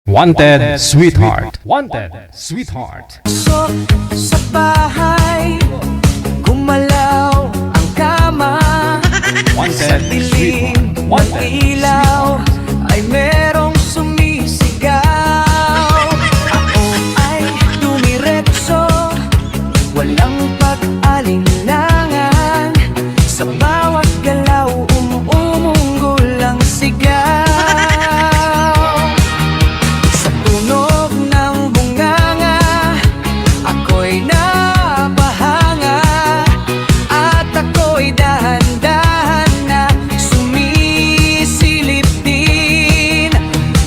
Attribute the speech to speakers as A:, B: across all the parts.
A: Wanted Sweetheart. Wanted Sweetheart.
B: Pasok sa bahay, gumalaw ang kama. Sa
A: Wanted
B: dilim
A: Sweetheart.
B: ng
A: Wanted
B: ilaw ay merong sumisigaw. Ako ay dumiretso, walang pag-alinlangan. Sa bawat galaw, umuunggol ang sigaw. Sa tunog ng bunganga, ako'y napahanga. At ako'y dahan-dahan na sumisilip din.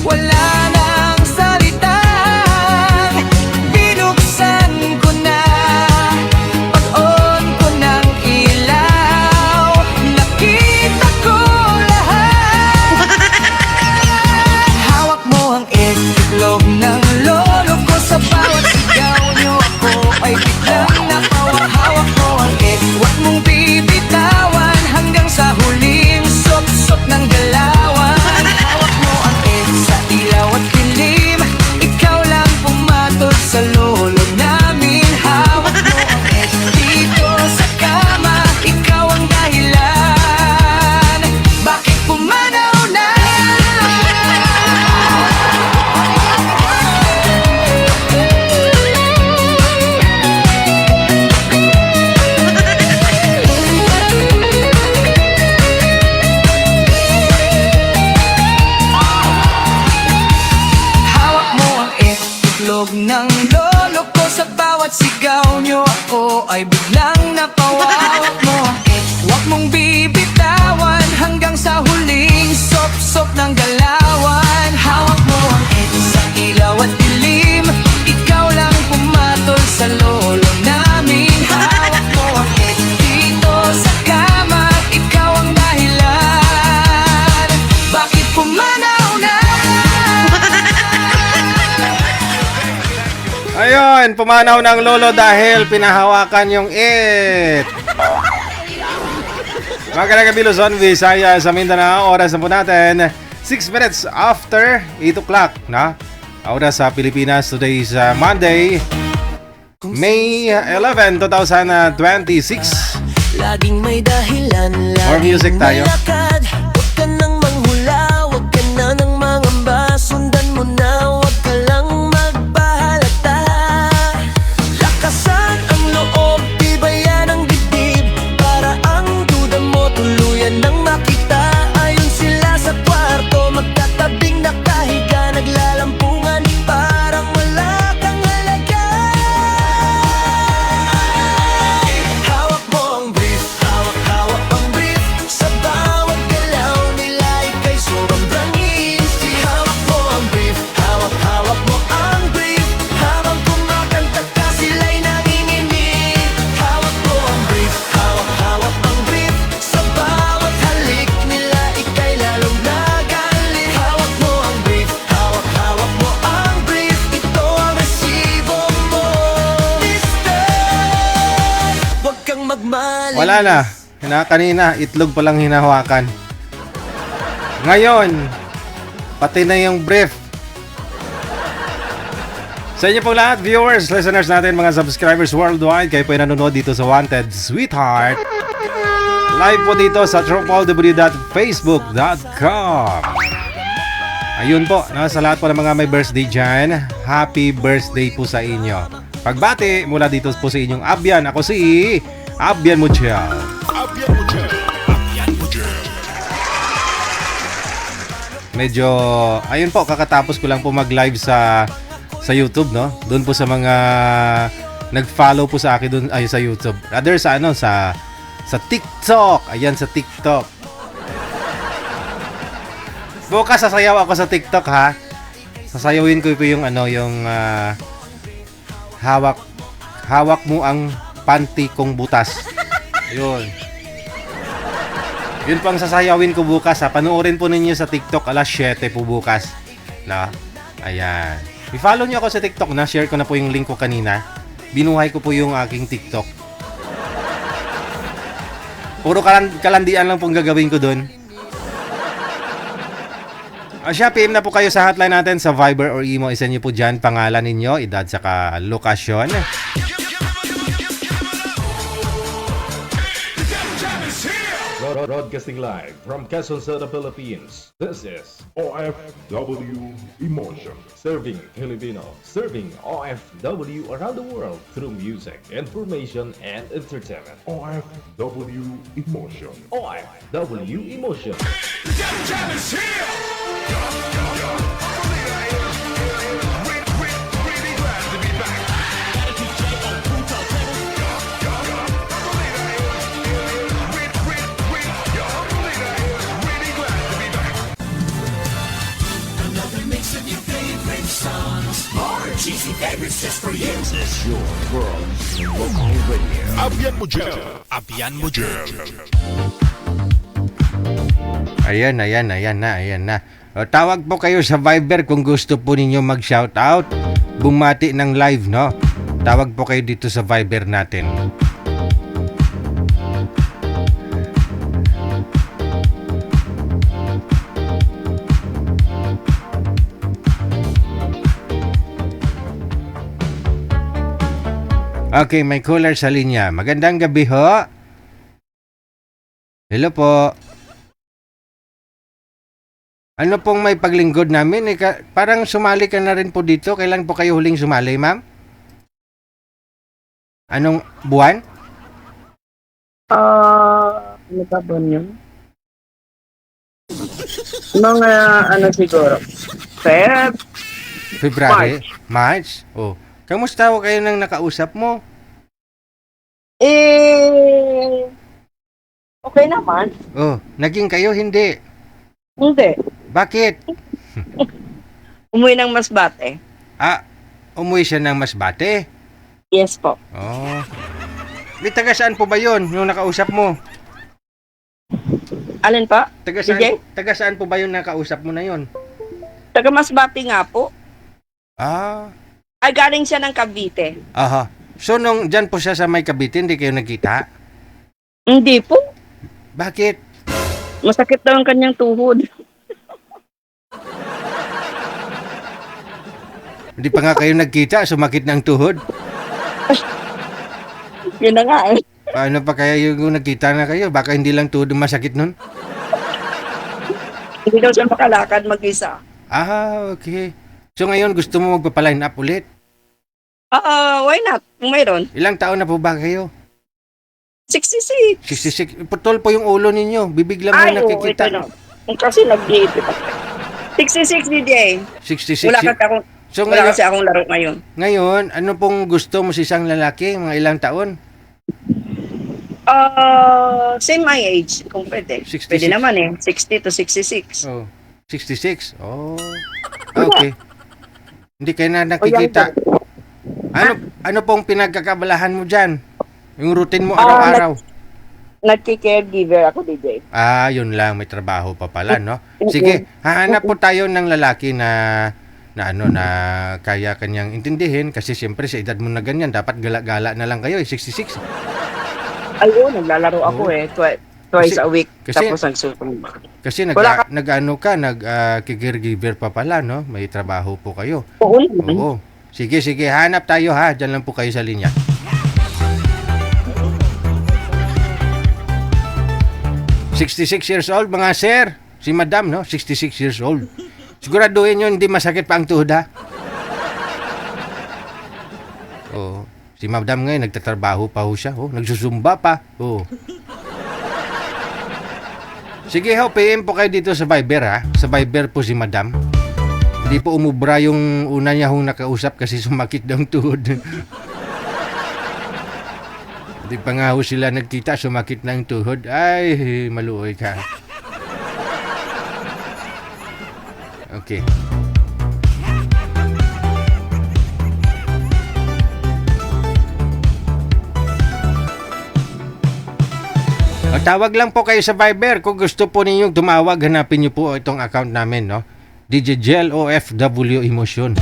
B: Wala nang salitang binuksan ko na. Pag-on ko ng ilaw, nakita ko lahat. Hawak mo ang itlog ng lolo ko. Sa bawat sigaw nyo ako ay biglang napawa. Hawak mo ang huwag mong bibitawan hanggang sa huling sok-sok ng galawan. Hawak mo ang sa ilaw at dilim, ikaw lang pumatol sa lolo namin. Hawak mo ang dito sa kama, ikaw ang dahilan bakit pumanaw na. Hawak mo ang itlog ng lolo ko. Sa bawat sigaw nyo ako ay biglang napawa. Hawak mo ang huwag mong bibitawan hanggang sa huling sop-sop ng galawan. Hawak mo ang sa ilaw at dilim, ikaw lang pumatol sa lolo namin. Hawak mo ang dito sa kama, ikaw ang dahilan bakit pumanaw na.
A: Ayun, pumanaw ng lolo dahil pinahawakan yung it. Magandang gabi Luzon, Visayas, sa Mindanao. Oras na po natin 6 minutes after 8 o'clock na oras sa Pilipinas. Today is Monday, May 11, 2026.
B: Laging may dahilan,
A: More music tayo.
B: may lakad. Huwag ka nang manghula, huwag ka na nang mangamba. Sundan mo na, huwag ka lang magpahalata. Lakasan ang loob, tibayan ang dibdib, para ang duda mo tuluyan nang makita. Ayon sila sa kwarto, magtatabing nakahiga, naglalampungan, parang wala kang halaga. Hawak mo ang brief, hawak ang brief. Sa bawat galaw nila ika'y sobrang easy. Hawak mo ang brief, hawak mo ang brief. Habang kumakanta ka sila'y nanginginig. Hawak mo ang brief, hawak ang brief. Sa bawat halik nila ika'y lalong nagalit. Hawak mo ang brief, hawak mo ang brief. Ito ang resibo mo, mister. Huwag kang magmali.
A: Wala na. Kanina, itlog pa lang hinahawakan. Ngayon, pati na yung brief. Sa inyo pong lahat, viewers, listeners natin, mga subscribers worldwide, kayo po ay nanonood dito sa Wanted Sweetheart. Live po dito sa www.facebook.com. Ayun po, sa lahat po ng mga may birthday dyan, happy birthday po sa inyo. Pagbati mula dito po sa inyong Abyan. Ako si Abyan Muchel. Medyo, ayun po, kakatapos ko lang po mag-live sa YouTube, no? Doon po sa mga nag-follow po sa akin doon ay sa YouTube. Rather sa sa TikTok. Ayan, sa TikTok. Bukas sasayaw ako sa TikTok, ha. Sasayawin ko po yung hawak mo ang panty kong butas. Ayun. Yun pang sasayawin ko bukas, ha. Panoorin po ninyo sa TikTok alas 7 po bukas. Na? Ayan. I-follow nyo ako sa TikTok na. Share ko na po yung link ko kanina. Binuhay ko po yung aking TikTok. Puro kalandian lang pong gagawin ko doon. Siya, PM na po kayo sa hotline natin sa Viber or Imo. Isa niyo po dyan pangalan ninyo, edad, saka lokasyon.
C: Broadcasting live from Quezon City, Philippines. This is OFW Emotion. Serving Filipino, serving OFW around the world through music, information, and entertainment. OFW Emotion. OFW Emotion.
D: Abyan mo dyan.
A: Ayan na. O, tawag po kayo sa Viber kung gusto po ninyo mag-shoutout. Bumati ng live, no? Tawag po kayo dito sa Viber natin. Okay, may caller sa linya. Magandang gabi ho. Hello po. Ano pong may paglingkod namin? Parang sumali ka na rin po dito. Kailan po kayo huling sumali, ma'am? Anong buwan?
E: Ano ba ba yun? Mga ano siguro?
A: February? March? Oh. Kamusta ho kayo nang nakausap mo?
E: Okay naman.
A: Oh, naging kayo hindi.
E: Hindi.
A: Bakit?
E: Umuwi ng Masbate.
A: Umuwi siya ng Masbate?
E: Yes po.
A: Oh. Di taga saan po ba yun, yung nakausap mo?
E: Alin pa? DJ?
A: Taga saan po ba yung nakausap mo na yun?
E: Taga Masbate nga po.
A: Ah,
E: Ay, galing siya ng Cavite.
A: aha. So, nung dyan po siya sa may Cavite, hindi kayo nagkita?
E: Hindi po.
A: Bakit?
E: Masakit daw ang kanyang tuhod.
A: Hindi pa nga kayo nagkita, sumakit ng tuhod.
E: Yun na nga eh.
A: Paano pa kaya yung nagkita na kayo? Baka hindi lang tuhod ang masakit nun?
E: Hindi daw siya makalakad mag-isa.
A: Okay. So ngayon gusto mo magpapaline up ulit?
E: Why not? Kung mayroon.
A: Ilang taon na po ba kayo?
E: 66.
A: 66. Putol po yung ulo ninyo. Bibig lang mo nakikita.
E: Ito no. Kasi nag-iipit ako. 66 DJ.
A: 66. So
E: Wala
A: ngayon,
E: kasi akong laro ngayon.
A: ngayon, ano pong gusto mo sa isang lalaki? Mga ilang taon?
E: Same my age, kung pwede.
A: 66.
E: Pwede naman eh. 60 to 66.
A: Oh, 66. Oh. Okay. Hindi kayo na nakikita. Ano pong pinagkakabalahan mo dyan? Yung routine mo araw-araw?
E: Nagki-caregiver ako, DJ.
A: Yun lang. May trabaho pa pala, no? Sige, hahanap po tayo ng lalaki na kaya kanyang intindihin kasi siyempre sa edad mo na ganyan, dapat gala-gala na lang kayo, 66.
E: Ayun, naglalaro ako twice a week.
A: kasi-
E: Tapos nagsusunod.
A: Kasi
E: Wala ka-
A: caregiver pa pala, no? May trabaho po kayo.
E: Oo naman.
A: Oo. Sige, hanap tayo ha. Diyan lang po kayo sa linya. ...66 years old, mga sir. Si madam, no? 66 years old. Siguraduhin nyo, hindi masakit pa ang tuhod, ha? Oo. Si madam ngayon, nagtatrabaho pa ho siya. Oh, nagsusumba pa. Oo. Sige ho, PM po kayo dito sa Viber, ha? Sa Viber po si madam. Hindi po umubra yung una niya hong nakausap kasi sumakit daw ang tuhod. Hindi pa nga ho sila nagkita, sumakit na ang tuhod. Ay, maluoy ka. Okay. Tawag lang po kayo sa Viber. Kung gusto po ninyong tumawag, hanapin niyo po itong account namin, no? DJ Jel OFW Emotion.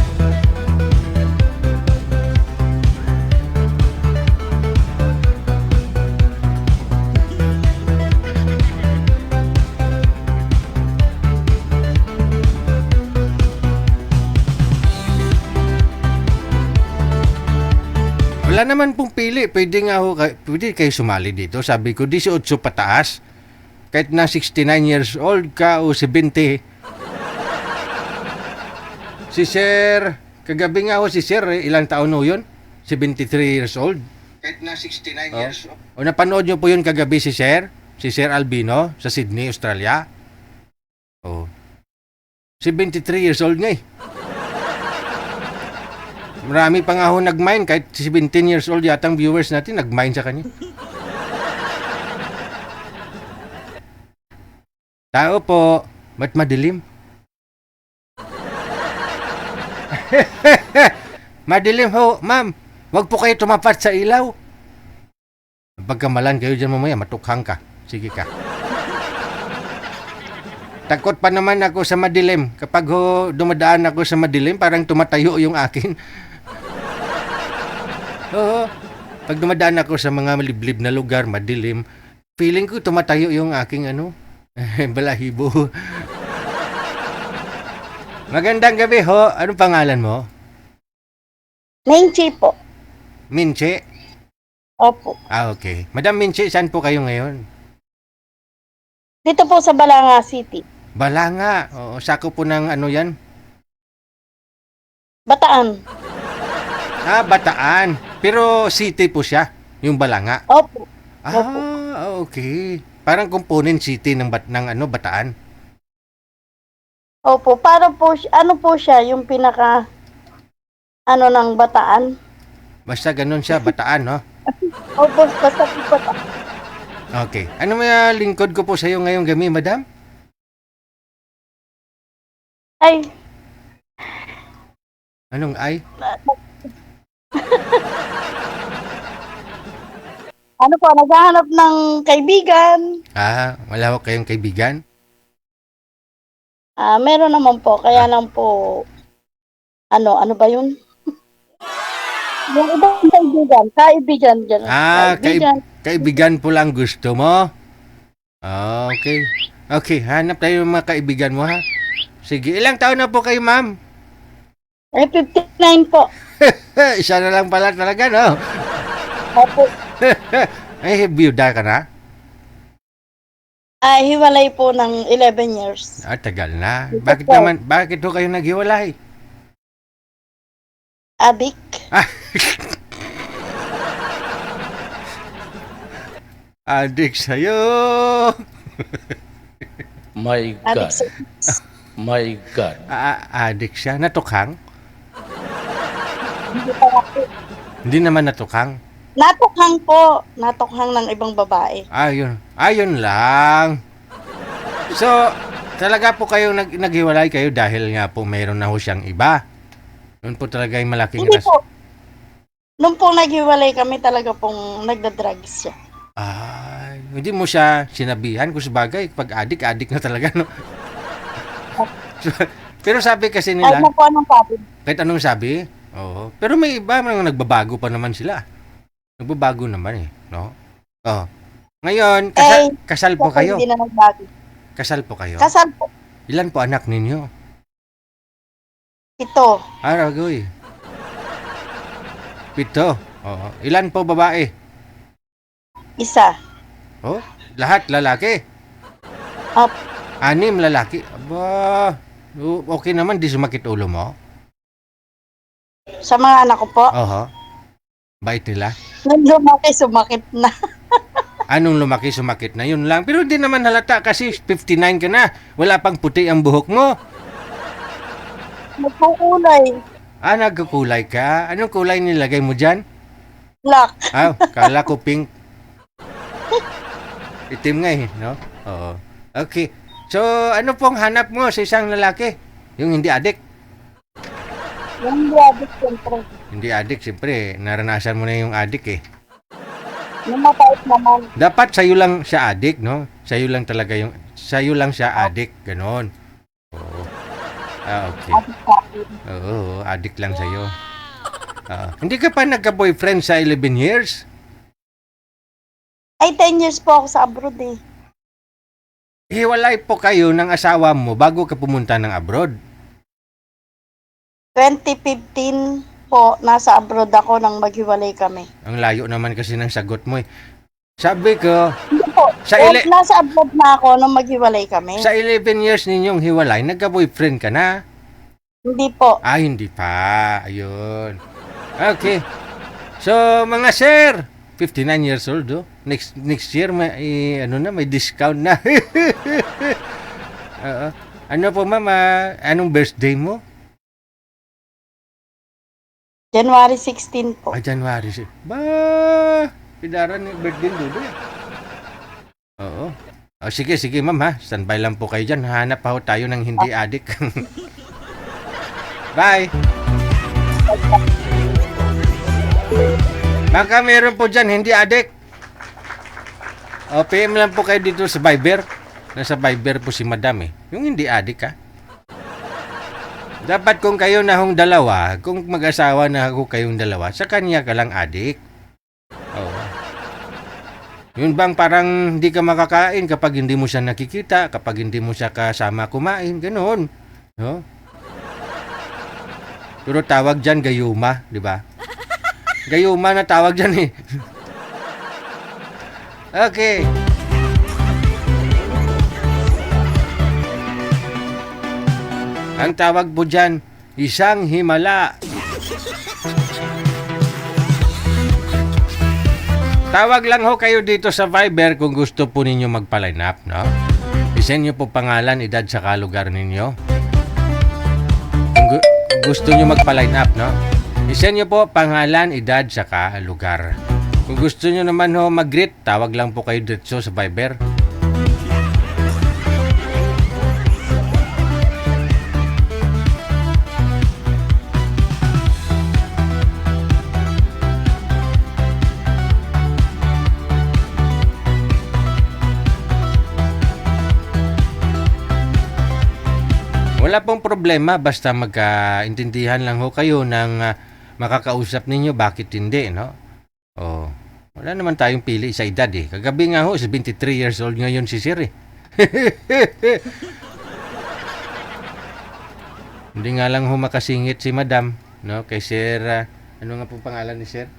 A: Wala naman pong pili. Pwede nga ho, pwede kayo sumali dito. Sabi ko, 18 pataas. Kahit na 69 years old ka o 70. Si Sir, kagabi nga ho si Sir, ilang taon ho yun? 73 years old. Kahit na 69 years old. O napanood nyo po yun kagabi si Sir? Si Sir Albino sa Sydney, Australia. Oh. 73 years old nga eh. Marami pa nga ho nag-mine, kahit 17 years old yatang viewers natin nag-mine sa kanya. Tao po, ba't madilim? Madilim ho, ma'am. Huwag po kayo tumapat sa ilaw. Pagkamalan kayo dyan mamaya, matukhang ka. Sige ka. Takot pa naman ako sa madilim. Kapag ho, dumadaan ako sa madilim, parang tumatayo yung akin. Oo. Pag dumadaan ako sa mga maliblib na lugar, madilim, feeling ko tumatayo yung aking balahibo. Magandang gabi ho. Anong pangalan mo?
D: Menchi po.
A: Minche?
D: Opo.
A: Ah, okay. Madam Minche, saan po kayo ngayon?
D: Dito po sa Balanga City.
A: Balanga. Oo, sako po ng ano yan?
D: Bataan.
A: Ah, Bataan. Pero city po siya, yung Balanga.
D: Opo.
A: Ah, okay. Parang component city ng Bataan.
D: Opo. Para po, ano po siya, yung pinaka, ng Bataan.
A: Basta ganun siya, Bataan, no?
D: Opo, basta po Bataan.
A: Okay. Ano may lingkod ko po sa iyo ngayong gabi, madam?
D: Ay,
A: Anong ay?
D: ano po, naghahanap ng kaibigan.
A: Ah, wala ko kayong kaibigan?
D: Meron naman po, kaya lang po, ano ba yun? Yung ibang kaibigan, gano'n.
A: Ah, kaibigan po lang gusto mo? Ah, okay. Okay, hanap tayo ng mga kaibigan mo, ha? Sige, ilang taon na po kayo, ma'am?
D: Ay, 59 po.
A: Isa na lang pala talaga, no?
D: Opo.
A: Ay, byuda ka na?
D: Hiwalay po ng 11 years.
A: Ah, tagal na.
D: Bakit
A: Bakit ho kayo naghiwalay?
D: Adik.
A: Adik sa'yo!
F: My
D: Adik
F: God.
D: sa...
F: My God.
A: Adik siya. Natukhang?
D: Hindi pa po.
A: Hindi naman natukhang.
D: Natukhang po. Natukhang ng ibang babae.
A: Ayun lang. So, talaga po kayo naghiwalay kayo dahil nga po mayroon na ho siyang iba. Yun po talaga yung malaking
D: Hindi po. Nung po naghiwalay kami talaga pong nagda-drugs siya.
A: Ay, hindi mo siya sinabihan kung sabagay. Pag adik na talaga, no? Pero sabi kasi
D: Ay,
A: nila,
D: na po anong sabi?
A: kahit anong sabi, oo. Pero may iba mga nagbabago pa naman sila. Nagbabago naman eh, no? Oh. Ngayon, kasal po kayo.
D: Hindi na nagbago.
A: Kasal po kayo.
D: Kasal po.
A: Ilan po anak ninyo?
D: Ito.
A: Aragoy. 7. Oo. Ilan po babae?
D: Isa.
A: Oh, lahat lalaki.
D: Up.
A: 6 lalaki. Aba, okay naman, di sumakit ulo mo?
D: Sa mga anak ko po.
A: Oho. Bait nila.
D: Nung lumaki, sumakit na.
A: Anong lumaki, sumakit na, yun lang. Pero hindi naman halata kasi 59 ka na. Wala pang puti ang buhok mo.
D: Nagkukulay.
A: Nagkukulay ka? Anong kulay nilagay mo dyan?
D: Black.
A: Kala ko pink. Itim nga eh, no? Oo. Okay. So, ano pong hanap mo sa isang lalaki? Yung hindi adik?
D: Yung diabetes, siyempre.
A: Hindi adik, siyempre. Naranasan mo na yung adik eh.
D: Yung mapait naman.
A: Dapat sa'yo lang siya adik, no? Sa'yo lang talaga sa'yo lang siya adik, ganon. Oo. Okay. Oo, adik lang sa'yo. Hindi ka pa nagka-boyfriend sa 11 years?
D: Ay, 10 years po ako sa abroad eh.
A: Hiwalay po kayo ng asawa mo bago ka pumunta ng abroad.
D: 2015 po, nasa abroad ako nang maghiwalay kami.
A: Ang layo naman kasi ng sagot mo eh. Sabi ko,
D: Hindi po.
A: Sa ile-
D: Nasa abroad na ako nang maghiwalay kami.
A: sa 11 years ninyong hiwalay, nagka-boyfriend ka na?
D: Hindi po.
A: Ah, hindi pa. Ayun. Okay. So, mga sir, 59 years old, oh. Next year, may, may discount na. Oo. Ano po, ma'am? Anong birthday mo?
D: January 16 po.
A: January. Ba, pidaran yung birthday dulo eh. Oo. Oh, sige, ma'am ha. Standby lang po kayo dyan. Hanap pa ho tayo ng hindi adik. Bye. Baka meron po dyan, hindi adik. O, PM lang po kayo dito sa Viber. Nasa Viber po si Madam eh. Yung hindi adik ha. Dapat kung kayo na hong dalawa, kung mag-asawa na ako kayong dalawa, sa kanya ka lang adik. Oo. Yun bang parang hindi ka makakain kapag hindi mo siya nakikita, kapag hindi mo siya kasama kumain, ganoon. No? Pero tawag dyan gayuma, di ba? Gayuma na tawag dyan eh. Okay. Ang tawag po dyan, isang himala. Tawag lang ho kayo dito sa Viber kung gusto po ninyo magpa-line up, no? I-send nyo po pangalan, edad, saka lugar ninyo. Kung gusto nyo magpa-line up, no? I-send nyo po pangalan, edad, saka lugar. Kung gusto nyo naman ho mag-greet, tawag lang po kayo dito sa Viber. Wala pong problema basta magkaintindihan lang ho kayo ng makakausap ninyo, bakit hindi, no? Oh, wala naman tayong pili sa edad eh. Kagabi nga ho, 73 years old ngayon si Sir eh. Hindi nga lang ho makasingit si Madam, no? Kay Sir, ano nga po pangalan ni Sir?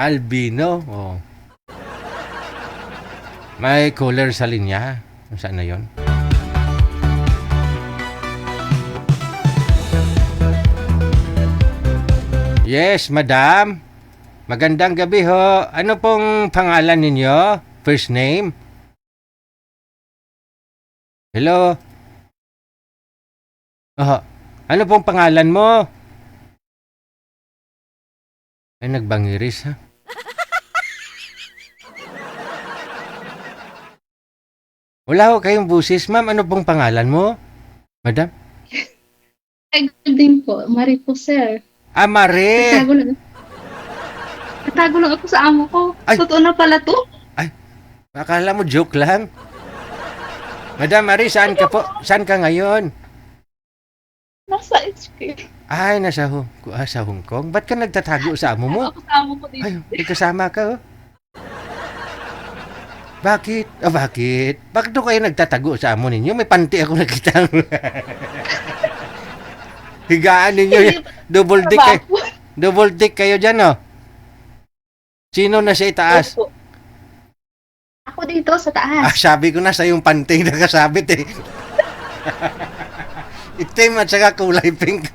A: Albino, oh. May caller sa linya. Saan na yon? Yes, madam. Magandang gabi ho. Ano pong pangalan ninyo? First name? Hello? Oh, ano pong pangalan mo? Ay, nagbangiris ha? Wala ho kayong busis, ma'am. Ano pong pangalan mo? Madam?
G: Ay, din po. Mari po, sir.
A: Ah, Mare!
G: Natago lang ako sa amo ko.
A: Ay.
G: Totoo na pala to.
A: Akala mo joke lang? Madam Mare, saan ka po? Saan ka ngayon?
G: Nasa HP.
A: Ay, sa Hong Kong. Ba't ka nagtatago sa amo mo?
G: Ako sa amo ko dito.
A: Ay, may kasama ka, oh. Bakit? Bakit? Bakit doon kayo nagtatago sa amo ninyo? May panty ako nakita. Higaan ninyo. Double dick kayo. Double dick kayo dyan, oh. Sino na sa itaas?
G: Opo. Ako dito sa taas.
A: Sabi ko na sa yung panty nakasabit, eh. Itim at saka kulay pink.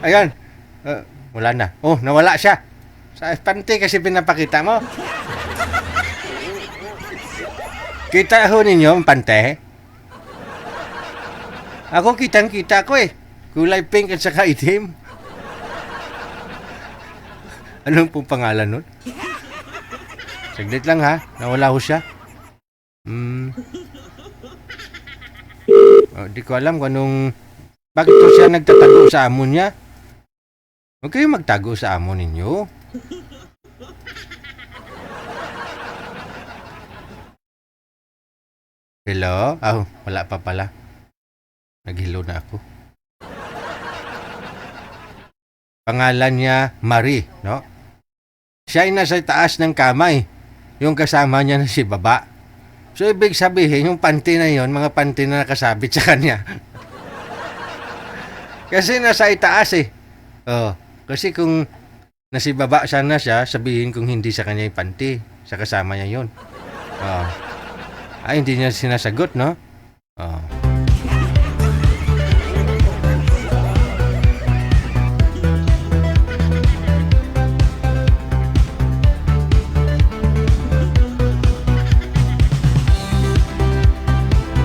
A: Ayan. Wala na. Oh, nawala siya. Sa panty kasi pinapakita mo. Kita ho ninyo ang pante? Ako kitang-kita ko eh. Kulay pink at saka itim. Anong pong pangalan nun? Saglit lang ha. Nawala ho siya. Di ko alam kung anong... Bakit to siya nagtatago sa amo niya? Huwag kayo magtago sa amo ninyo. Hello? Wala pa pala. Naghilo na ako. Pangalan niya Marie, no? Siya ay nasa taas ng kamay. Yung kasama niya na si baba. So, ibig sabihin, yung panty na yon, mga panty na nakasabit sa kanya. Kasi nasa itaas eh. Oh, kasi kung nasa baba sana siya, sabihin kung hindi sa kanya yung panty. Sa kasama niya yun. Oh. Ay, hindi niya sinasagot, no? Oh.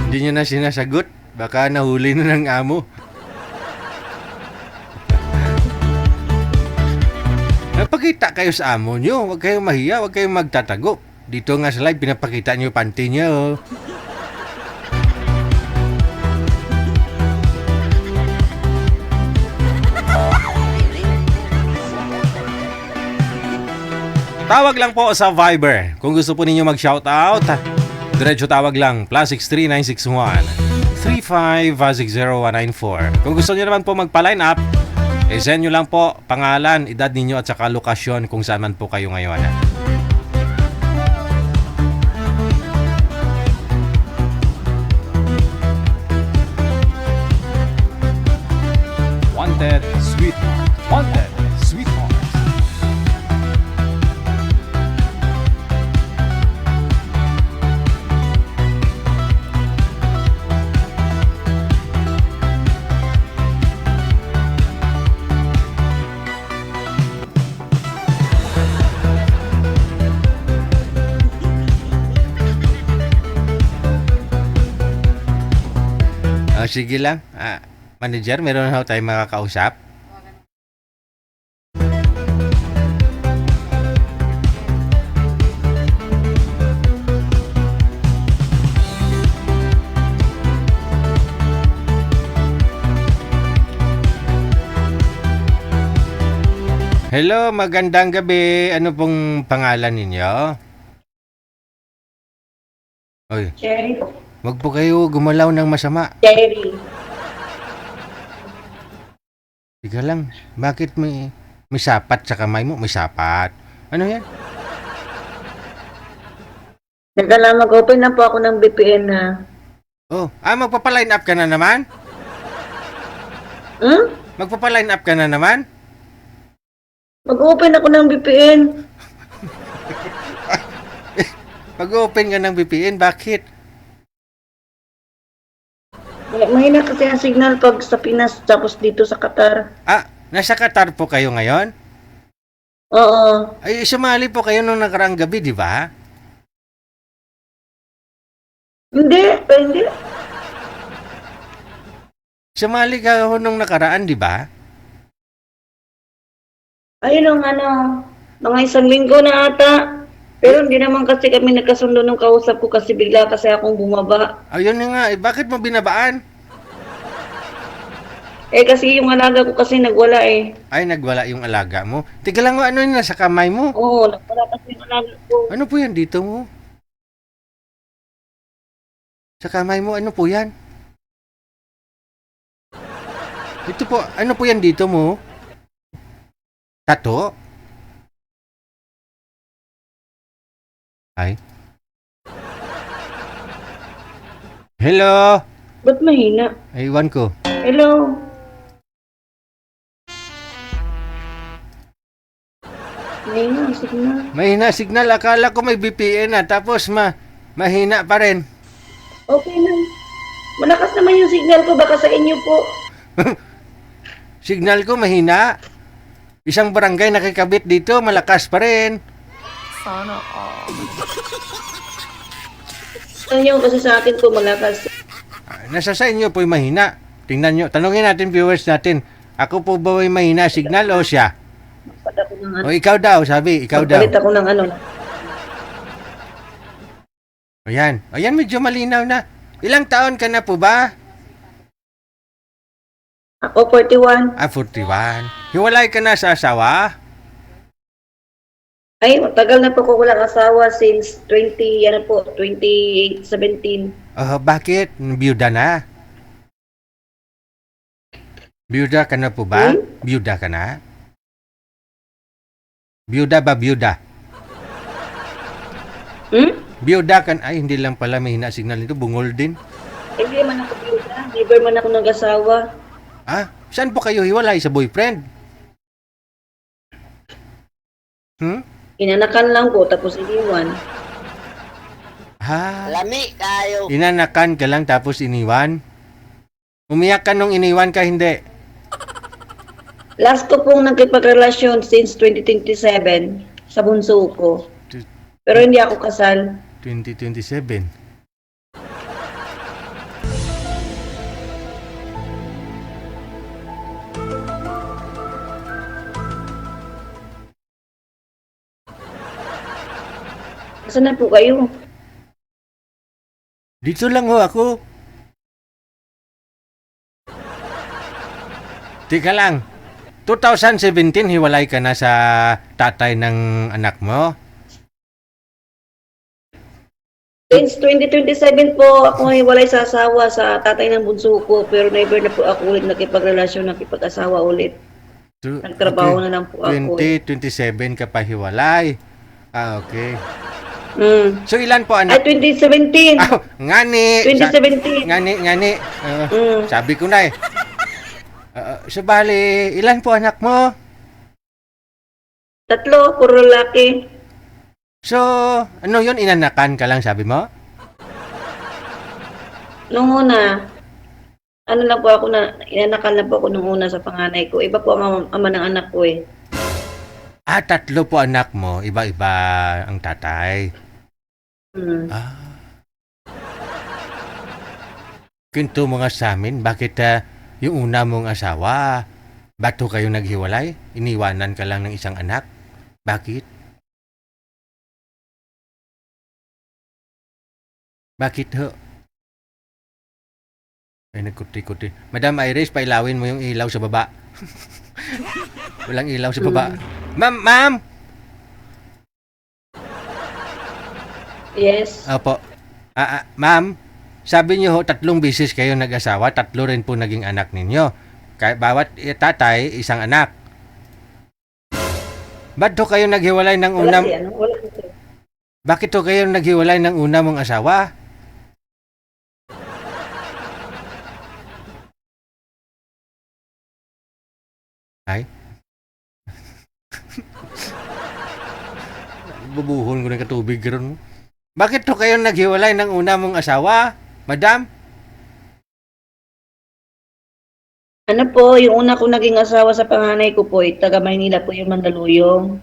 A: Hindi niya na sinasagot. Baka nahuli na ng amo. Napakita kayo sa amo nyo. Huwag kayong mahiya, huwag kayong magtatago. Dito nga sa live, pinapakita nyo yung panty nyo. Tawag lang po sa Viber. Kung gusto po ninyo mag-shoutout, diretso tawag lang. +63 961 35 Kung gusto niyo naman po magpa-line up, send nyo lang po pangalan, edad ninyo at saka lokasyon kung saan man po kayo ngayon. Wanted Sweetheart. Wanted Sweetheart. Sige lang. Manager, meron na tayong makakausap. Hello, magandang gabi. Ano pong pangalan ninyo? Oy,
D: Cherry po.
A: wag po kayo gumalaw ng masama.
D: Cherry.
A: Tiga lang, bakit may sapat sa kamay mo? May sapat. Ano yan?
D: Teka lang, mag-open na po ako ng VPN na.
A: Oh, magpapa-line up ka na naman? Magpapa-line up ka na naman?
D: Mag-open ako ng VPN.
A: Pag-open ka ng VPN, bakit?
D: Mahina kasi ang signal pag sa Pinas tapos dito sa Qatar.
A: Nasa Qatar po kayo ngayon?
D: Oo.
A: Ay, sumali po kayo nung nakaraang gabi, di ba?
D: Hindi.
A: Sumali ka ho nung nakaraan, di ba?
D: Ayun ang mga isang linggo na ata. Pero hindi naman kasi kami nagkasundo nung kausap ko kasi bigla kasi akong bumaba.
A: Ayun na nga, bakit mo binabaan?
D: Kasi yung alaga ko kasi nagwala eh.
A: Ay, nagwala yung alaga mo. Tiga lang, ano yun nasa kamay mo?
D: Oo, nagwala kasi yung alaga ko.
A: Ano po yan dito mo? Sa kamay mo, ano po yan? Ito po, ano po yan dito mo? Tato? Ay. Hello?
D: Ba't mahina?
A: Ay, iwan ko.
D: Hello? Mahina ang signal.
A: Mahina signal. Akala ko may VPN na. Tapos mahina pa rin.
D: Okay na. Malakas naman yung signal ko. Baka sa inyo po.
A: Signal ko mahina. Isang barangay nakikabit dito. Malakas pa rin.
D: Sa inyo kasi sa akin po malakas.
A: Nasa sa inyo po yung mahina. Tingnan nyo. Tanungin natin viewers natin. Ako po ba may mahina signal o siya?
D: Magpalit ako ng
A: O ikaw daw, sabi. Ikaw daw.
D: Magpalit ako ng
A: Ayan. Ayan, medyo malinaw na. Ilang taon ka na po ba?
D: Ako 41.
A: 41. Hiwalay ka na sa asawa?
D: Ay, tagal na po ko walang asawa since 2017.
A: Bakit? Biyuda na? Biyuda ka na po ba? Biyuda ka na? Biyuda ba biyuda? Biyuda ka na? Ay, hindi lang pala mahina signal nito. Bungol din.
D: Hindi man ako biyuda. Never man ako nag-asawa.
A: Ah, saan po kayo hiwalay? Sa boyfriend?
H: Inanakan lang po, tapos iniwan.
A: Ha?
D: Lami kayo.
A: Inanakan ka lang tapos iniwan? Umiyak ka nung iniwan ka, hindi?
H: Last ko pong nagkipagrelasyon since 2027 sa bunso ko. Pero hindi ako kasal.
A: 2027.
H: Saan na po kayo?
A: Dito lang ho ako. Tika lang. 2017, hiwalay ka na sa tatay ng anak mo?
H: Since 2027 po, ako hiwalay sa asawa sa tatay ng bunso ko. Pero never na po ako ulit nakipagrelasyon, nakipag-asawa ulit. Nagtrabaho na lang po ako.
A: 2027 ka pa hiwalay. Ah, okay. So, ilan po
H: Ay,
A: anak?
H: 2017!
A: Ah, ngani.
H: 2017!
A: Ngani. Sabi ko na eh. So, bali, ilan po anak mo?
H: 3, puro lalaki.
A: So, ano yun? Inanakan ka lang, sabi mo?
H: Nung una, ano lang po ako na, inanakan lang po ako nung una sa panganay ko. Iba po ang ama ng anak ko eh.
A: Ah, 3 po anak mo. Iba-iba ang tatay. Kwento mo nga sa amin, bakit yung una mong asawa, bato kayo naghiwalay? Iniwanan ka lang ng isang anak? Bakit? Bakit ho? Ay, nagkuti-kuti. Madam Iris, pailawin mo yung ilaw sa baba. Walang ilaw sa baba. Ma'am!
H: Yes.
A: Opo. Ma'am, sabi niyo ho, 3 beses kayo nag-asawa, 3 rin po naging anak ninyo. Bawat tatay, isang anak. Ba't ho kayo naghiwalay ng
H: Wala
A: unang...
H: si ano, wala si sir.
A: Bakit ho kayo naghiwalay ng una mong asawa? Ay? Bubuhon ko ng katubig ron mo. Bakit ho kayo naghiwalay ng una mong asawa, madam?
H: Ano po, yung una ko naging asawa sa panganay ko po, taga Maynila po yung Mandaluyong.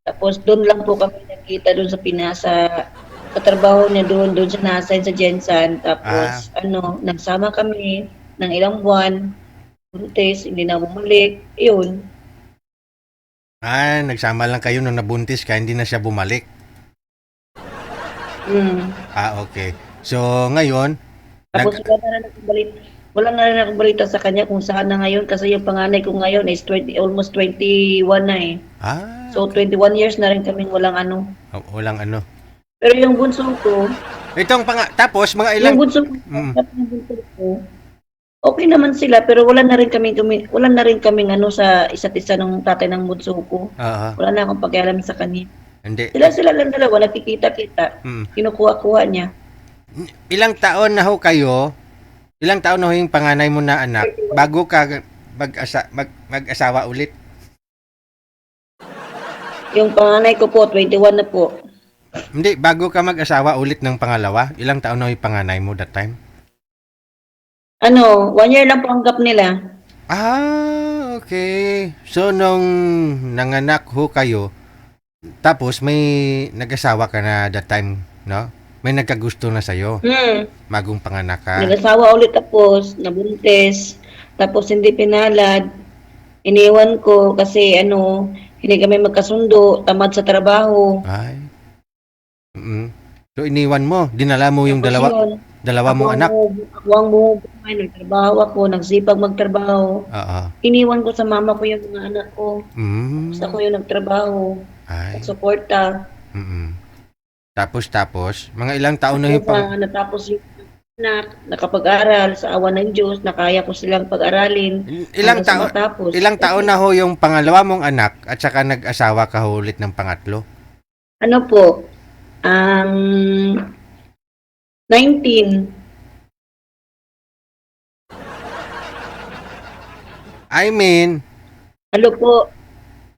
H: Tapos doon lang po kami nakita doon sa Pinasa, sa trabaho niya doon siya na-assign sa Jensan. Tapos nagsama kami ng ilang buwan, buntis, hindi na bumalik, yun.
A: Ah, nagsama lang kayo nung nabuntis ka, hindi na siya bumalik. Ah, okay. So, ngayon,
H: Tapos wala na rin akong balita sa kanya kung saan na ngayon kasi yung panganay ko ngayon is almost 21 na eh.
A: ah,
H: So 21 years na rin kaming walang ano.
A: walang ano.
H: Pero yung bunso ko,
A: Itong tapos mga ilang...
H: yung bunso ko, okay naman sila pero wala na rin kaming ano sa isa't isa ng tatay ng bunso ko. Wala na akong pakialam sa kanya.
A: Hindi.
H: Sila lang dalawa, nagkikita-kita. Kinukuha-kuha niya.
A: Ilang taon na ho kayo? Ilang taon na ho yung panganay mo na anak bago ka mag-asawa ulit?
H: Yung panganay ko po, 21 na po.
A: Hindi, bago ka mag-asawa ulit ng pangalawa, ilang taon na ho yung panganay mo that time?
H: 1 year lang po ang gap nila.
A: Ah, okay. So, nung nanganak ho kayo, tapos may nag-asawa ka na that time, no? May nagkagusto na sa'yo, magong panganak ka.
H: Nag-asawa ulit tapos, nabuntis, tapos hindi pinalad. Iniwan ko kasi hindi kami magkasundo, tamad sa trabaho.
A: Ay. So, iniwan mo, dinala mo yung dalawa mong anak.
H: Ako ang bumubuhay, nagtrabaho ako, nagsipag magtrabaho. Iniwan ko sa mama ko yung mga anak ko. Basta ako yung nagtrabaho,
A: Ay.
H: nagsuporta.
A: Tapos, mga ilang taon na yung
H: Natapos yung anak, nakapag-aral sa awa ng Diyos, nakaya ko silang pag-aralin.
A: Ilang
H: hanggang sa
A: taon,
H: matapos.
A: ilang taon na ho yung pangalawa mong anak at saka nag-asawa ka ho ulit ng pangatlo?
H: Ano po? 19.
A: I mean,
H: Hello po,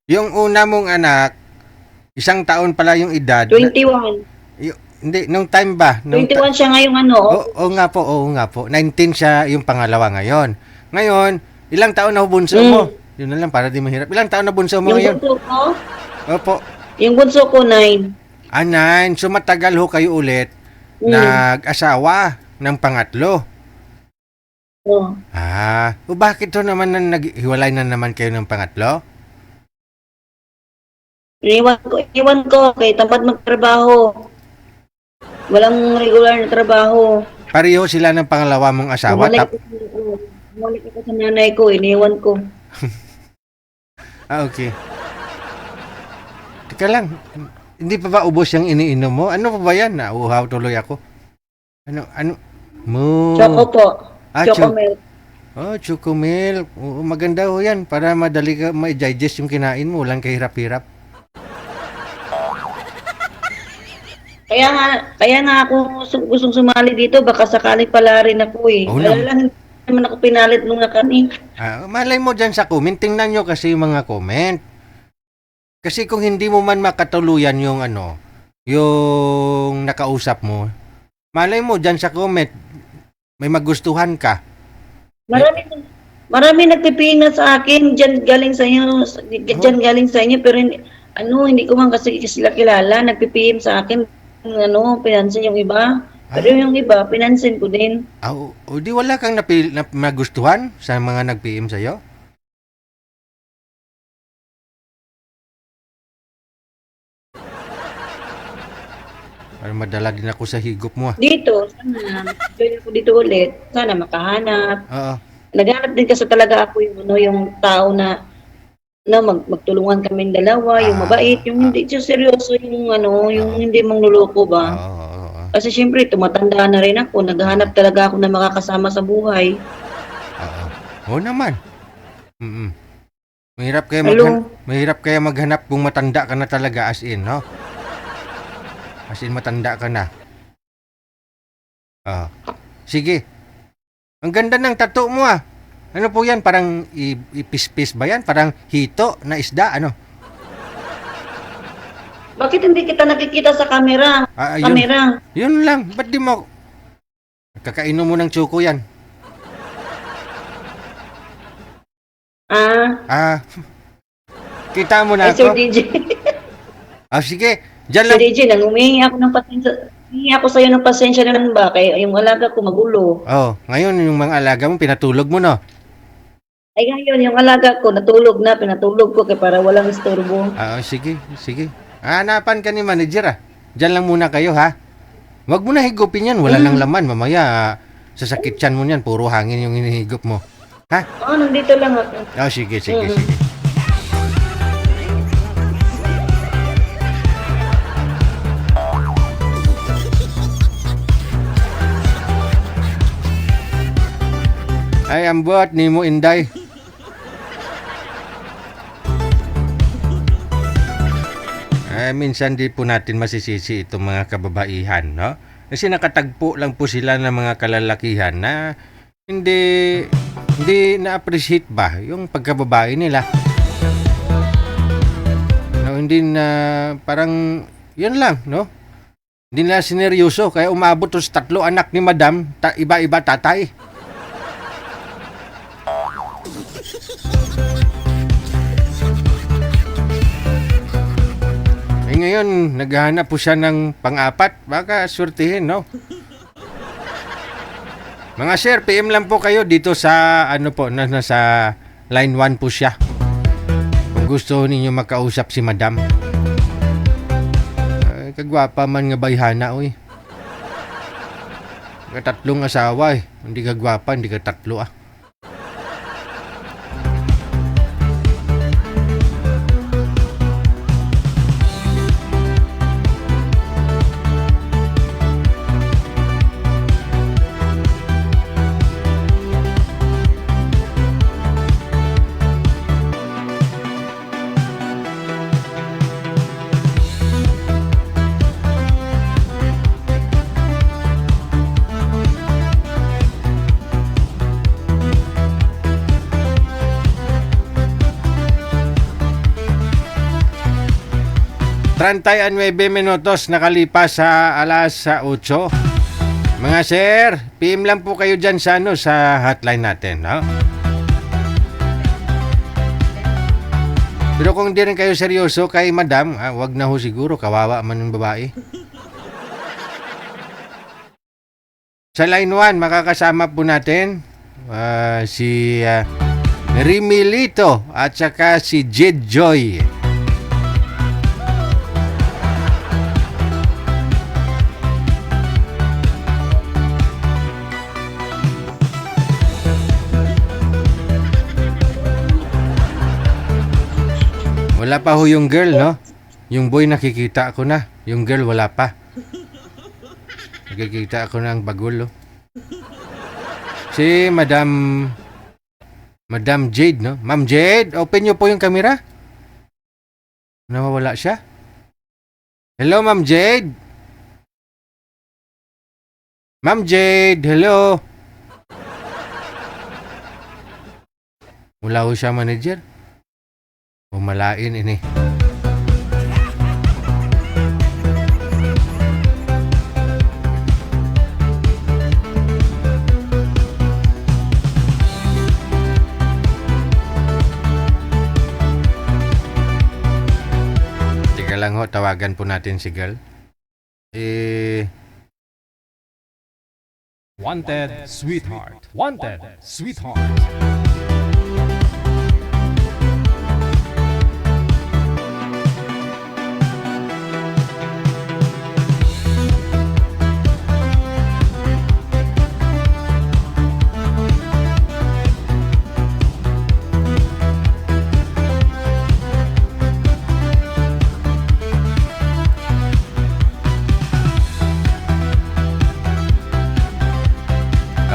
A: yung una mong anak, 1 taon pala yung edad.
H: 21.
A: Hindi, nung time ba?
H: 21 siya ngayong ano.
A: Oo nga po, oo nga po. 19 siya yung pangalawa ngayon. Ngayon, ilang taon na ho bunso mo? Yun na lang, para di mahirap. Ilang taon na bunso mo
H: Yung
A: ngayon?
H: bunso ko,
A: Opo.
H: yung bunso ko 9.
A: 9. So matagal ho kayo ulit nag-asawa ng pangatlo.
H: Oh.
A: O bakit ho naman na naghiwalay na naman kayo ng pangatlo?
H: Iniwan ko kay tamad magtrabaho. Walang regular na trabaho.
A: Pareho sila ng pangalawa mong asawa.
H: Bumalik ako sa nanay ko, iniwan ko.
A: Okay. Teka lang. Hindi pa ba ubos yung iniinom mo? Ano pa ba yan? Nauhaw tuloy ako. Ano?
H: Choco po. Choco
A: Choco.
H: milk.
A: Choco milk. Oo, maganda ho yan. Para madali ka ma-digest yung kinain mo. Walang kahirap-hirap.
H: Kaya nga ako gustong sumali dito, baka sakali pala rin ako eh.
A: Oh,
H: Wala lang, hindi naman ako pinalit nung nakani.
A: Malay mo dyan sa comment. Tingnan nyo kasi yung mga comment. Kasi kung hindi mo man makatuluyan yung yung nakausap mo, malay mo dyan sa comment, may magustuhan ka.
H: Marami nagpiping na sa akin, dyan galing sa inyo, pero hindi ko man kasi sila kilala, nagpipim sa akin, pinansin yung iba. Pero yung iba, pinansin ko din.
A: Di wala kang magustuhan sa mga nag-PM sa'yo? Para madala din ako sa higop mo.
H: Dito, sana, join ako dito ulit, sana makahanap.
A: Oo.
H: Naghanap din kasi talaga ako yung tao na magtulungan kaming dalawa, yung mabait, yung hindi siya seryoso, yung hindi mangluloko ba.
A: Oo.
H: Kasi syempre, tumatanda na rin ako, naghahanap talaga ako na makakasama sa buhay.
A: Oo naman. Mahirap kaya maghanap kung matanda ka na talaga as in, no? As in matanda ka na. Sige. Ang ganda ng tattoo mo ah. Ano po yan? Parang ipispis ba yan? Parang hito na isda, ano?
H: Bakit hindi kita nakikita sa camera?
A: Yun lang. Ba't di mo... Kakainom mo ng choco yan. Kita mo na
H: Sir
A: ako.
H: DJ.
A: Sige. Diyan
H: Sir
A: lang.
H: DJ, humingi ako ng pasensya. Humingi ako sa'yo ng pasensya naman ba? Kaya yung alaga ko magulo.
A: Ngayon yung mga alaga mo, pinatulog mo, no?
H: Ay ngayon, yung alaga ko, pinatulog ko kaya para walang istorbo.
A: Sige. Hanapan ka ni manager ah. Diyan lang muna kayo ha. Huwag mo na higupin yan. Wala lang laman. Mamaya, sasakit yan mo yan. Puro hangin yung hinihigop mo. Ha?
H: Nandito lang ako.
A: Sige. Ay, ang buhat ni mo, Inday. Minsan di po natin masisisi itong mga kababaihan, no? Kasi nakatagpo lang po sila ng mga kalalakihan na hindi na-appreciate ba yung pagkababae nila. No, hindi na parang yun lang, no? Hindi na sineryoso kaya umabot sa 3 anak ni Madam, iba-iba tatay. Ngayon, naghahanap po siya ng pang-4. Baka swertihin, no? Mga sir, PM lang po kayo dito sa, nasa line 1 po siya. Kung gusto ninyo makausap si Madam. Kagwapa man nga bayhana, uy. Tatlong asawa, eh. Hindi kagwapa, hindi ka tatlo, ah. 39 minutos nakalipas sa alas 8. Mga sir, PM lang po kayo dyan sa, sa hotline natin, no? Pero kung di rin kayo seryoso kay madam, wag na ho siguro, kawawa man yung babae. Sa line 1, makakasama po natin si Rimilito at saka si Jed Joy. Wala pa ho yung girl, no? Yung boy nakikita ko na. Yung girl wala pa. Nakikita ako ng bagulo. Si Madam Jade, no? Ma'am Jade, open nyo po yung camera. Nawawala siya. Hello, Ma'am Jade. Ma'am Jade, hello. Wala ho siya, manager. Pumalain ini. Teka lang ho, tawagan po natin si girl.
I: Wanted sweetheart. Wanted sweetheart.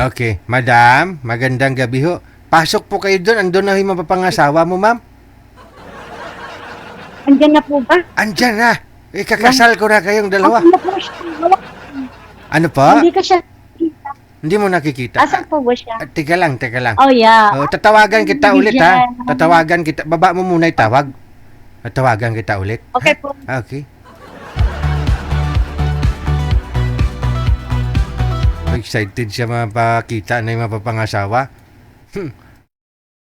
A: Okay, madam, magandang gabi ho. Pasok po kayo doon. Andun na yung mapapangasawa mo, ma'am.
D: Andyan na po ba?
A: Andyan na. Kakasal ko na kayong dalawa.
D: Ano po siya?
A: Ano po?
D: Hindi ka siya.
A: Hindi mo nakikita.
D: Asan po ba siya?
A: Teka lang.
D: Oh, yeah.
A: Tatawagan kita
D: Hindi
A: ulit,
D: dyan.
A: ha? Tatawagan kita. Baba mo muna itawag. Tatawagan kita ulit.
D: Okay po.
A: Okay. Excited siya mapakita na yung mapapangasawa.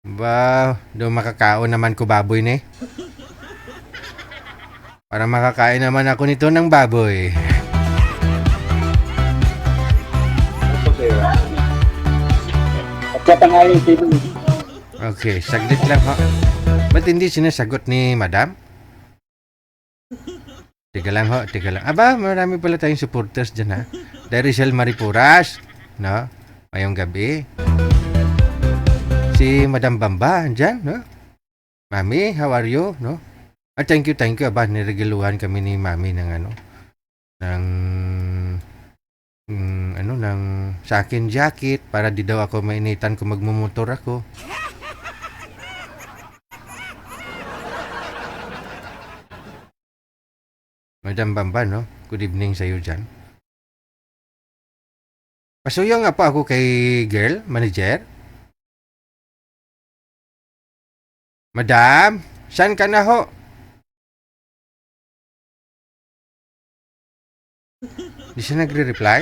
A: Ba, doon makakaon naman ko baboy ni. Para makakain naman ako nito ng baboy. Okay, saglit lang ho. Ba't hindi sinasagot ni madam? Tiga lang ho, tiga lang. Aba, marami pala tayong supporters dyan ha. Darisel Maripuras, no? Mayong gabi. Si Madam Bamba, dyan, no? Mami, how are you, no? Thank you. Aba, niregaluhan kami ni Mami ng ng sa akin jacket para di daw ako mainitan kung magmumotor ako. Madam Bamba, no? Good evening sa iyo dyan. Pasuyo nga po ako kay girl, manager. Madam, saan ka na ho? Hindi siya nagre-reply?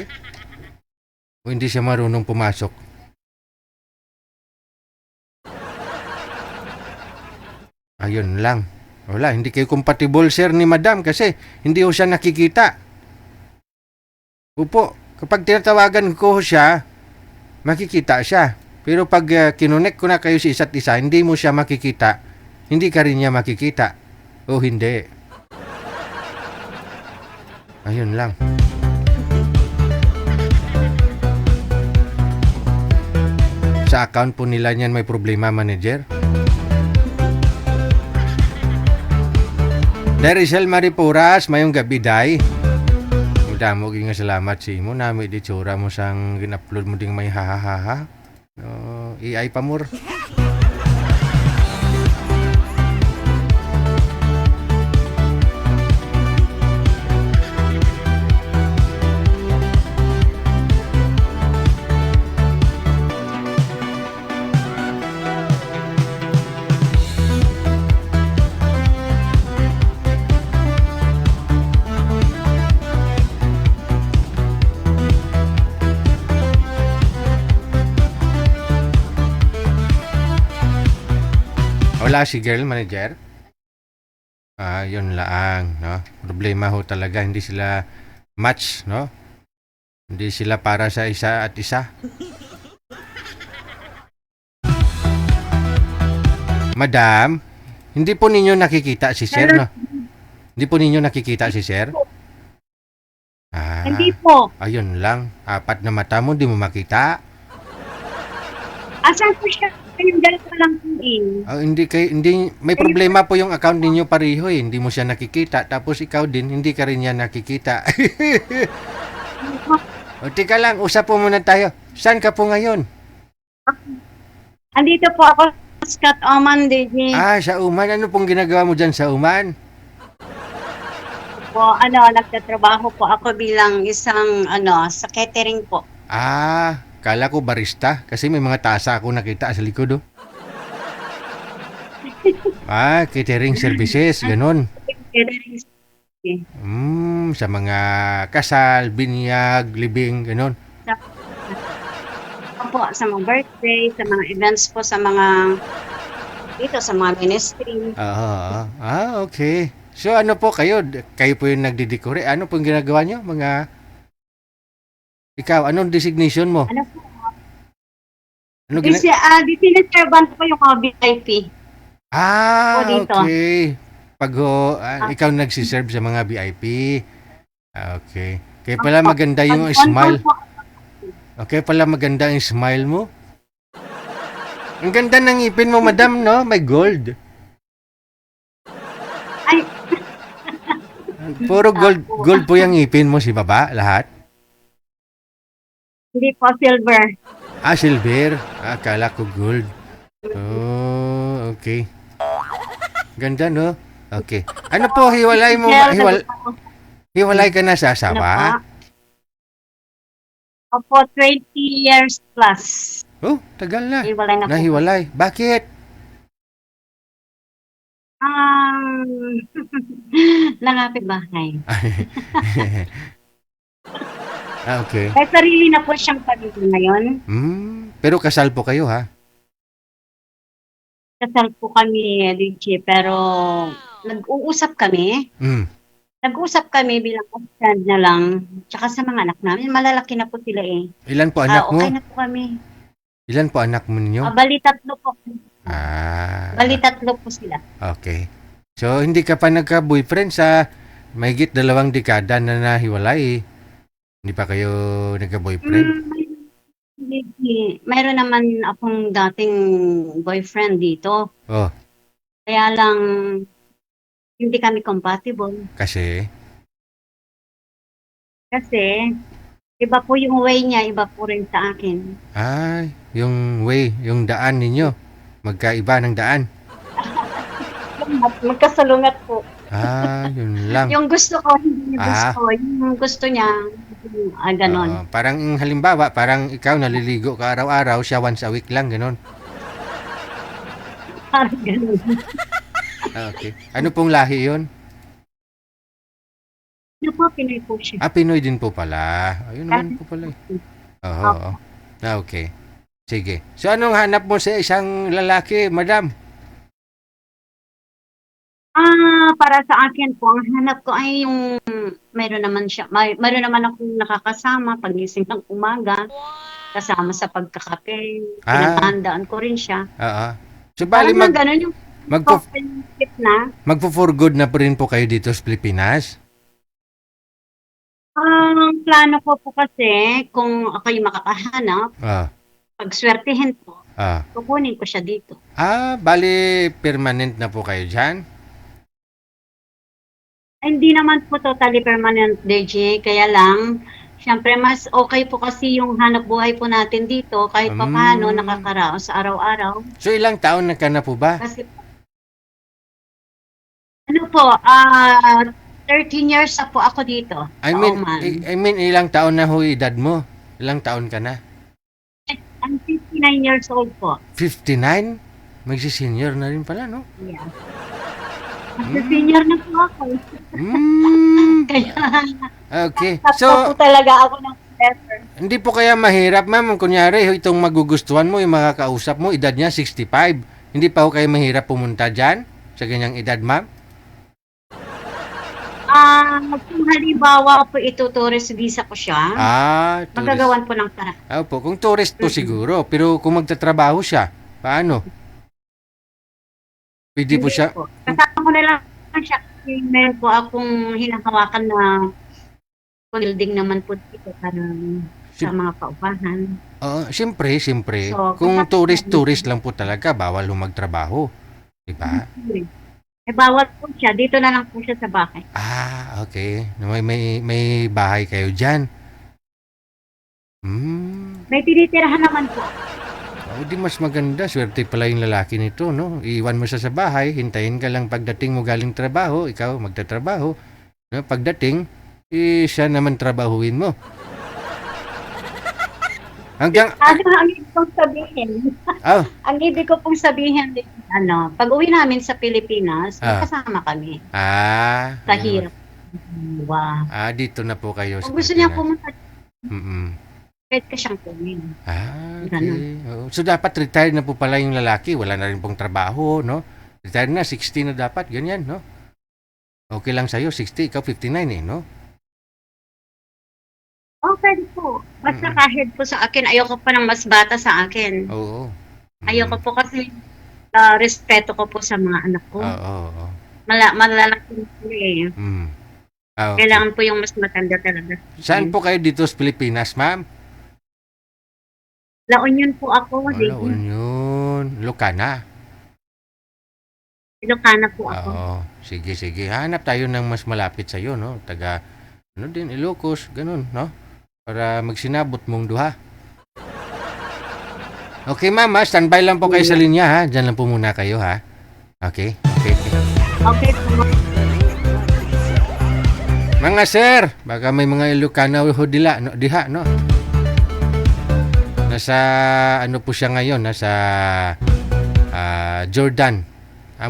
A: O hindi siya marunong pumasok? Ayun lang. Wala, hindi kayo compatible, sir, ni madam kasi hindi ho siya nakikita. Upo, kapag tinatawagan ko siya, makikita siya. Pero pag kinunek ko na kayo sa isa't isa, hindi mo siya makikita. Hindi ka rin niya makikita. O hindi. Ayun lang. Sa account po nila niyan may problema, manager. Darisel Maripuras, mayong gabi, day. Damo nga salamat si mo. Nami di tsura mo sang gin-upload mo ding may hahaha. AI pa mur. Wala si girl manager? Yun lang, no? Problema ho talaga, hindi sila match, no? Hindi sila para sa isa at isa. Madam, hindi po ninyo nakikita si sir, no? Hindi po ninyo nakikita si sir?
D: Hindi po.
A: Ayun lang. Apat na mata mo, di mo makita.
D: Asan po siya? Yung dalawa lang po
A: Hindi, may problema po yung account ninyo pareho eh. Hindi mo siya nakikita. Tapos ikaw din, hindi ka rin niya nakikita. O, tika lang, usap po muna tayo. Saan ka po ngayon?
D: Andito po ako sa Scott Oman, DJ.
A: Sa Uman. Ano pong ginagawa mo dyan sa Uman?
D: Po, nagtatrabaho po ako bilang isang, sa catering po.
A: Kala ko barista. Kasi may mga tasa ako nakita sa likod, oh. Catering services, ganun.
D: Catering.
A: Sa mga kasal, binyag, libing, ganun.
D: Po, sa mga birthday, sa mga events po, sa mga dito, sa mga ministry.
A: Okay. So ano po kayo? Kayo po yung nagdidekore. Ano pong ginagawa nyo? Ikaw, anong designation mo?
D: Ano po?
A: Ano
D: Servant po yung mga VIP. po dito.
A: Okay. Pag ikaw nagsiserve sa mga VIP. Okay. Kaya pala maganda yung smile. Okay pala maganda yung smile mo. Ang ganda ng ngipin mo, madam, no? May gold.
D: Ay.
A: Puro gold po yung ngipin mo, si baba, lahat?
D: Hindi po, silver.
A: Silver. Akala ko gold. Oh, okay. Ganda, no? Okay. Ano po, hiwalay mo? Hiwalay ka na sa asawa?
D: Opo, 20 years plus.
A: Oh, tagal na.
D: Hiwalay na po.
A: Nahiwalay. Bakit?
D: Nangapit bahay.
A: Okay.
D: May sarili na po siyang pamilya ngayon.
A: Pero kasal po kayo, ha?
D: Kasal po kami, DJ, pero nag-uusap kami. Nag-uusap kami bilang friend na lang. Tsaka sa mga anak namin, malalaki na po sila eh.
A: Ilan po anak mo?
D: Okay na po kami.
A: Ilan po anak mo ninyo?
D: Bali tatlo po. Bali
A: Ah,
D: tatlo po sila.
A: okay. So, hindi ka pa nagka-boyfriend sa mahigit 2 dekada na nahiwalay. Hindi pa kayo nagka-boyfriend?
D: Mayroon naman akong dating boyfriend dito.
A: Oh,
D: Kaya lang, hindi kami compatible.
A: kasi?
D: Kasi, iba po yung way niya, iba po rin sa akin.
A: Yung way, yung daan ninyo. Magkaiba ng daan.
D: Magkasalungat po.
A: Yun lang.
D: Yung gusto ko, hindi niya gusto. Yung gusto niya, ganon.
A: Parang halimbawa, parang ikaw naliligo ka araw-araw, siya once a week lang, ganon.
D: Parang ganon.
A: Okay. Ano pong lahi yun?
D: Ano po, Pinoy po siya.
A: Pinoy din po pala. Ayun naman po pala. Oo. Okay. Sige. So, anong hanap mo sa isang lalaki, madam?
D: Para sa akin po, ang hanap ko ay yung mayroon naman siya. Mayroon naman akong nakakasama pagising ng umaga. Kasama sa pagkakape. Pinatandaan ko rin siya.
A: So, bali
D: Parang ganun yung open-ship na.
A: magpo-for good na po rin po kayo dito sa Pilipinas?
D: Ang plano ko po kasi, kung ako yung makakahanap, pagswertihin po, kukunin ko siya dito.
A: Bali permanent na po kayo dyan?
D: Hindi naman po totally permanent, DJ. Kaya lang, syempre mas okay po kasi yung hanap buhay po natin dito kahit pa paano nakakaraos sa araw-araw.
A: So, ilang taon na ka na po ba?
D: Kasi, ano po, 13 years na po ako dito.
A: I mean, ilang taon na ho edad mo? Ilang taon ka na?
D: I'm 59 years old po.
A: 59? Magsi-senior na rin pala, no?
D: Yeah. Senior na po ako. Kaya,
A: Okay.
D: tapos
A: So,
D: po talaga ako ng professor.
A: hindi po kaya mahirap, ma'am, kunyari, itong magugustuhan mo, yung makakausap mo, edad niya 65. Hindi pa ho kayo mahirap pumunta dyan sa ganyang edad, ma'am?
D: Kung halimbawa po ito tourist visa ko siya,
A: Tourist.
D: magagawan po ng paraan.
A: Opo, kung tourist po siguro. Pero kung magtatrabaho siya, paano? Pwede po
D: Hindi
A: siya?
D: po. Kasama ko na lang siya kasi meron po akong hinahawakan na building naman po dito para sa mga paupahan.
A: Siyempre.
D: So,
A: Kung
D: kapag-
A: tourist lang po talaga, bawal ho magtrabaho. Diba?
D: Bawal po siya. Dito na lang po siya sa bahay.
A: Okay. May bahay kayo dyan.
D: May tinitirahan naman po.
A: Di mas maganda. Swerte pala yung lalaki nito, no? Iwan mo siya sa bahay, hintayin ka lang pagdating mo galing trabaho, ikaw magtatrabaho. No? Pagdating, siya naman trabahuin mo. Hanggang...
D: Ang ibig kong sabihin,
A: Oh,
D: ang ibig ko pong sabihin, pag uwi namin sa Pilipinas, kasama kami. Sa hirap. Wow.
A: Dito na po kayo.
D: Kung gusto niya pumunta, pwede ka siyang kunin.
A: Okay. Oo. So, dapat retired na po pala yung lalaki. Wala na rin pong trabaho, no? Retired na, 60 na dapat. Ganyan, no? Okay lang sa'yo, 60. Ikaw, 59 no?
D: Pwede po. Basta kahit po sa akin, ayoko pa ng mas bata sa akin.
A: Oo.
D: Ayoko po kasi respeto ko po sa mga anak ko.
A: Oo.
D: Malalaki po eh.
A: Okay.
D: Kailangan po yung mas matanda talaga.
A: Saan po kayo dito sa Pilipinas, ma'am?
D: La Union po ako.
A: La Union. Lucana.
D: Ilocana po ako.
A: Oo. Sige. Hanap tayo ng mas malapit sa'yo, no? Taga, Ilocos, ganun, no? Para magsinabot mong duha. Okay, ma'am, standby lang po kayo sa linya, ha? Diyan lang po muna kayo, ha? Okay.
D: Okay po.
A: Mga sir, baka may mga Ilocano ho diha, no? Nasa, po siya ngayon? Nasa Jordan.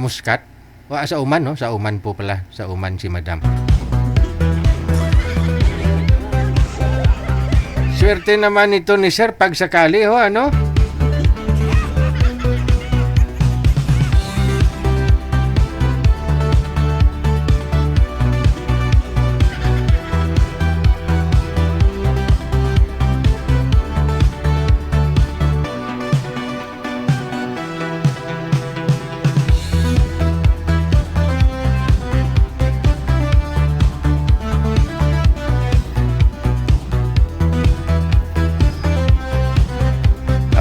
A: Muscat. Sa Oman, no? Sa Oman po pala. Sa Oman si madam. Swerte naman ito ni sir pag sakali, ho, ano?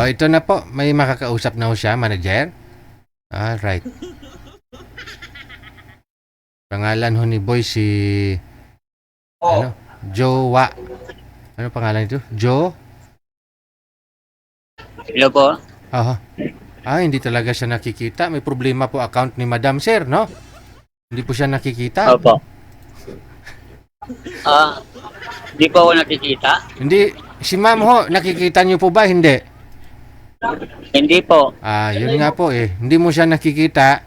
A: Ito na po. May makakausap na ho siya, manager. Alright. Pangalan ho ni Boy si... Jowa. Ano pangalan ito?
E: Hello po.
A: Hindi talaga siya nakikita. May problema po account ni Madam Sir, no? Hindi po siya nakikita.
E: Opo. Hindi po ako nakikita.
A: Hindi. Si ma'am ho, nakikita niyo po ba? Hindi.
E: Hindi po.
A: Yun nga po eh. Hindi mo siya nakikita.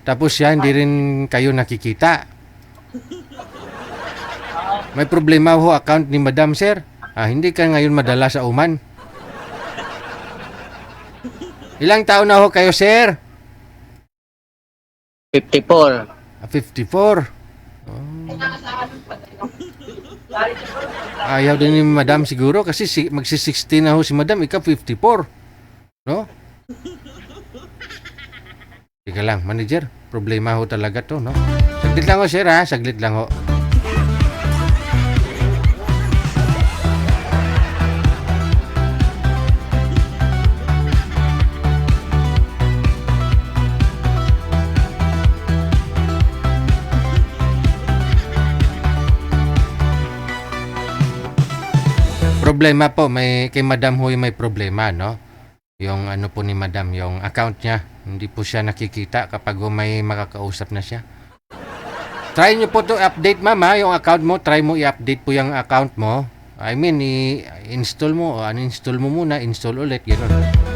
A: Tapos siya, hindi rin kayo nakikita. May problema ho account ni Madam Sir. Hindi ka ngayon madala sa Oman. Ilang taon na ho kayo, sir?
E: 54.
A: 54. Ayaw din ni Madam siguro kasi magsi-60 na ho si Madam. Ikaw 54. No? Teka lang, manager. Problema ho talaga to, no? Saglit lang ho, sir, ha? Saglit lang ho. Problema po, kay Madam Huy may problema, no? Yung po ni Madam, yung account niya, hindi po siya nakikita kapag may makakausap na siya. Try nyo po to update, ma'am, ha? Yung account mo, try mo i-update po yung account mo. I mean, i-install mo o uninstall mo muna, install ulit, gano'n.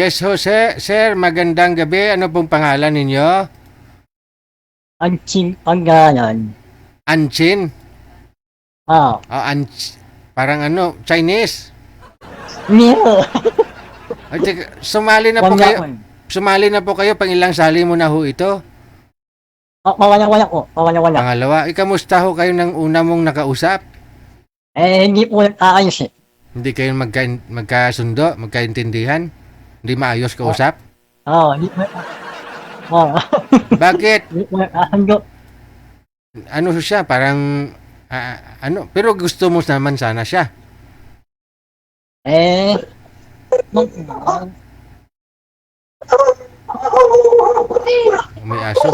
A: Yes, Jose. Sir, magandang gabi. Ano pong pangalan ninyo?
E: Anching Pangalan.
A: Anchin?
E: Ah,
A: Parang ano, Chinese.
E: Miro.
A: Ay, teka, sumali na po kayo. Sumali na po kayo. Pang ilang sali mo na ho ito?
E: Pawala-wala ko. Pawala-wala.
A: Pangalawa, ikamusta ho kayo ng una mong nakausap?
E: Hindi po nag-aayos eh.
A: Hindi kayo magkasundo, magkaintindihan? Hindi maayos kausap?
E: Hindi po.
A: Bakit?
E: Hindi po nag-ahando.
A: Ano siya? Parang, pero gusto mo naman sana siya. May aso.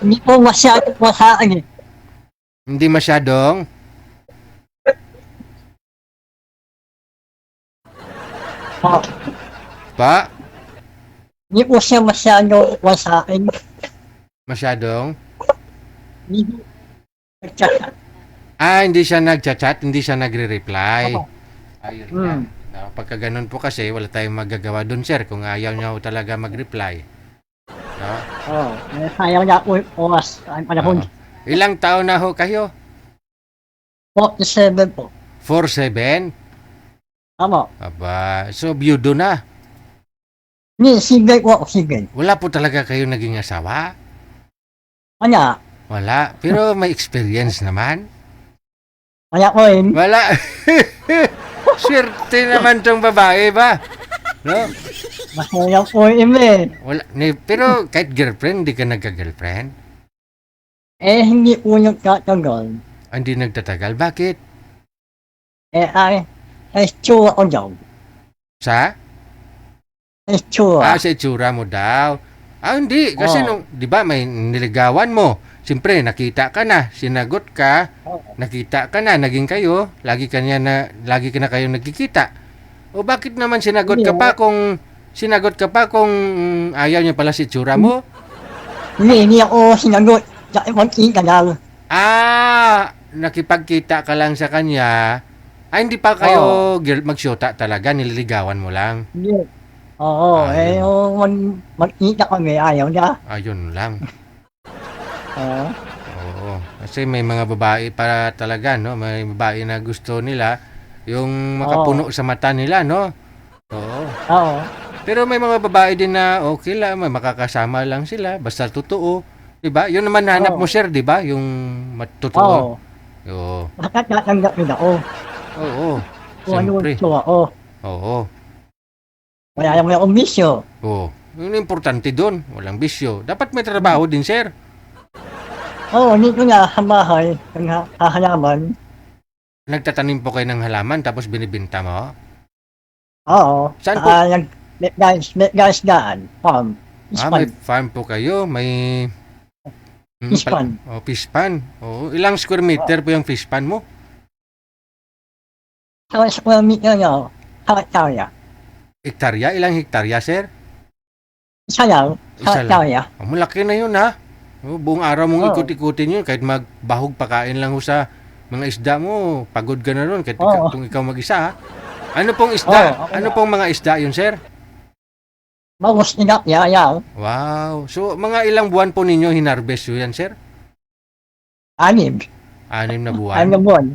E: Hindi po masyado po sa akin eh.
A: Hindi masyadong. Pa?
E: Hindi po siya masyado po sa akin.
A: Masyadong?
E: Hindi po nagchat.
A: Hindi siya nagchat-chat, hindi siya nagre-reply.
E: Opo.
A: Ayun na. Pagka ganun po kasi, wala tayong magagawa dun, sir, kung ayaw niya ho talaga mag-reply. No?
E: Sayang na po yung oras. Ang panahon.
A: Ilang taon na ho kayo?
E: 47 po.
A: 47?
E: Tama.
A: Aba, so byudo na.
E: Hindi, single po ako, single.
A: Wala po talaga kayo naging asawa?
E: Kanya,
A: Wala. Pero may experience naman.
E: kaya ko rin.
A: Wala. Swerte naman tong babae ba? No?
E: Masaya po rin eh.
A: Wala. Pero kahit girlfriend, hindi ka nagka-girlfriend?
E: Hindi po nagtatagal.
A: Hindi nagtatagal. Bakit?
E: Ay tsura ko daw.
A: Sa?
E: Ay tsura.
A: Sa itsura mo daw. Hindi. Kasi nung, di ba, may niligawan mo. Siyempre, nakita ka na. Sinagot ka. Nakita ka na. Naging kayo. Lagi ka na kayo nagkikita. O bakit naman sinagot ka pa kung ayaw niya pala si itsura mo?
E: Hindi ako sinagot. Magkita lang.
A: Nakipagkita ka lang sa kanya. Hindi pa kayo magsyota talaga. Nililigawan mo lang.
E: Hindi. Oo, magkita kami. Ayaw niya.
A: Ayun lang.
E: Oo.
A: Oo. Kasi may mga babae para talaga, no? May babae na gusto nila yung makapuno sa mata nila, no? Oo.
E: Oo.
A: Pero may mga babae din na okay lang, may makakasama lang sila, basta totoo. 'Di ba? Yun naman hanap mo, sir, 'di ba? Yung totoo. Oo.
E: Bakit natanggap nila ako?
A: Oo.
E: Kung ano
A: Siyempre.
E: gusto ako.
A: Oo.
E: Wala naman akong bisyo.
A: Oo. Yun ang importante doon. Walang bisyo. Dapat may trabaho din, sir.
E: Dito na sa bahay. Ang halaman.
A: Nagtatanim po kayo ng halaman tapos binibenta mo?
E: Oo.
A: Saan po?
E: Guys daan. Farm.
A: May farm po kayo. May...
E: Fish pan.
A: Fish pan. Oo. Ilang square meter po yung fish pan mo?
E: Sa square meter niya. Hektarya.
A: Hektarya? Ilang hektarya, sir?
E: Isa lang.
A: Isa lang.
E: Hektarya.
A: Malaki na yun, ha? Buong araw mong ikot-ikutin yun. Kahit magbahog pakain lang ho sa mga isda mo, pagod ka na ron. Kahit kung ikaw mag-isa, ha? Ano pong isda? Ano pong mga isda yun, sir?
E: Bagus tilapia, yaw.
A: Wow. So, mga ilang buwan po ninyo hinarvest yun yan, sir?
E: 6
A: 6 na buwan?
E: na buwan.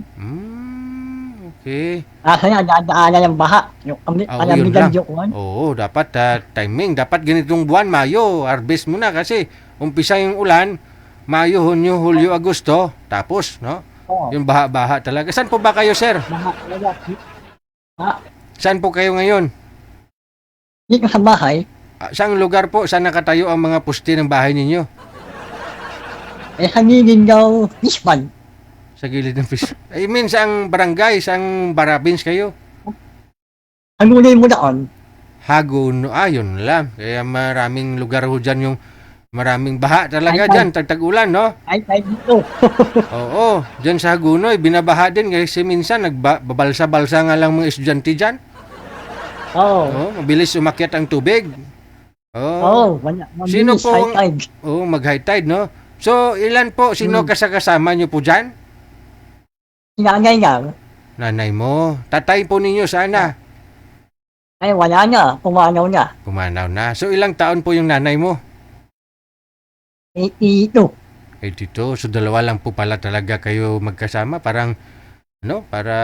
A: Okay.
E: Kaya dadaanan ng baha. Yung
A: yun
E: alamigan
A: lang.
E: yung
A: Oo, dapat timing. Dapat ganitong buwan, Mayo, harvest mo na kasi umpisa yung ulan, Mayo, Hunyo, Hulyo, Agosto, tapos, no? Yung baha-baha talaga. Saan po ba kayo, sir?
E: Baha talaga.
A: Saan po kayo ngayon?
E: Dito sa bahay,
A: Saang lugar po? Saan nakatayo ang mga poste ng bahay ninyo?
E: hanginin daw ispan.
A: Sa gilid ng fish. I mean, saang barangay, saang barabins kayo?
E: Hangulin mo doon.
A: Hagon, yun lang. Kaya maraming lugar ho dyan yung maraming baha talaga dyan, tag-ulan, no?
E: Ay, dito.
A: Oo, dyan sa Hagunoy, binabaha din kasi minsan nagbabalsa-balsa nga lang mga estudyante dyan.
E: Oo.
A: Mabilis umakyat ang tubig. Sino
E: mabilis,
A: po?
E: high tide.
A: Mag-high tide, no? So, ilan po? Sino kasama nyo po dyan?
E: Sinangay lang.
A: Nanay mo. Tatay po ninyo sana.
E: Ay, wala na. Pumanaw na.
A: Pumanaw na. So, ilang taon po yung nanay mo?
E: 82.
A: 82. So, dalawa lang po pala talaga kayo magkasama. Parang, para...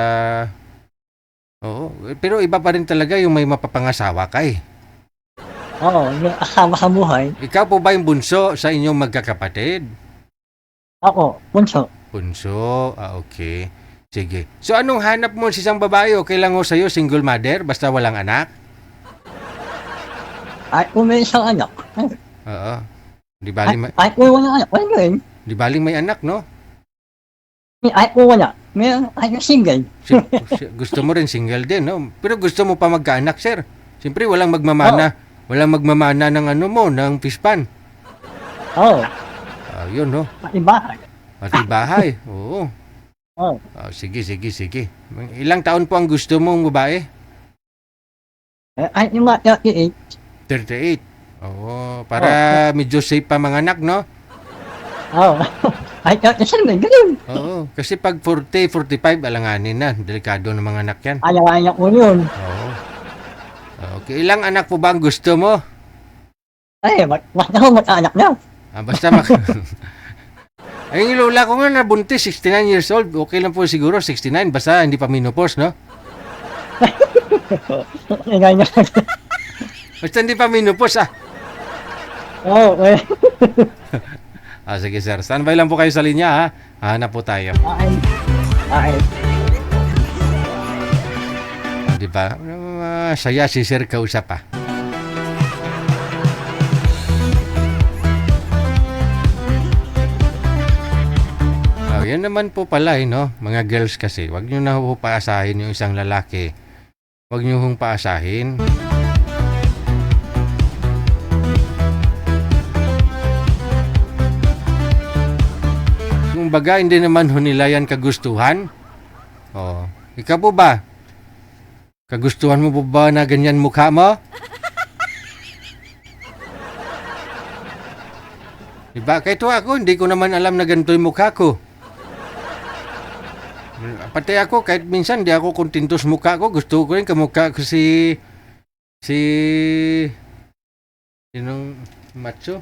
A: Oo. Pero iba pa rin talaga yung may mapapangasawa ka eh.
E: Oo, yung asawa sa buhay.
A: Ikaw po ba yung bunso sa inyong magkakapatid?
E: Ako, bunso.
A: Bunso. Okay. Sige. So, anong hanap mo sa isang babae? Okay lang ho sa'yo, single mother, basta walang anak?
E: At kung may isang anak.
A: Oo. Di baling,
E: Ay, kung wala anak. Wala rin.
A: di baling may anak, no?
E: Ay, kung wala. May single.
A: Gusto mo rin single din, no? Pero gusto mo pa magkaanak, sir. Siyempre, walang magmamana. Walang magmamana ng ng pispan.
E: Oo.
A: Yun, no?
E: Pati bahay.
A: Pati bahay. Oo.
E: Oo.
A: Sige. Ilang taon po ang gusto mong babae?
E: Ay, yung mga 38.
A: 38. Oo. Para medyo safe pa mga anak, no?
E: Oo. Ay, kasi may ganun.
A: Oo. Kasi pag 40, 45, alanganin na. Delikado ng mga anak yan.
E: Ayaw ko yun.
A: Oo. Okay. Ilang anak po ba ang gusto mo?
E: Ay, mag-anak na.
A: Basta Ay, yung lola ko nga nabuntis, 69 years old. Okay lang po siguro, 69. Basta hindi pa menopause, no? Basta hindi pa menopause,
E: Oo, okay.
A: Sige, sir. Standby lang po kayo sa linya, ha? Hanap po tayo.
E: Ay.
A: Di ba? Saya si sir kausap, pa. Yan naman po pala, no? Mga girls kasi, wag nyo na po paasahin yung isang lalaki. Wag nyo hong paasahin. Yung baga, hindi naman ho nila yan kagustuhan. Ikaw po ba? Kagustuhan mo po ba na ganyan mukha mo? Diba? Kahit ako, hindi ko naman alam na ganito yung mukha ko. Pati ako, kahit minsan di ako kontento sa mukha ko. Gusto ko rin kamukha ko sinong macho?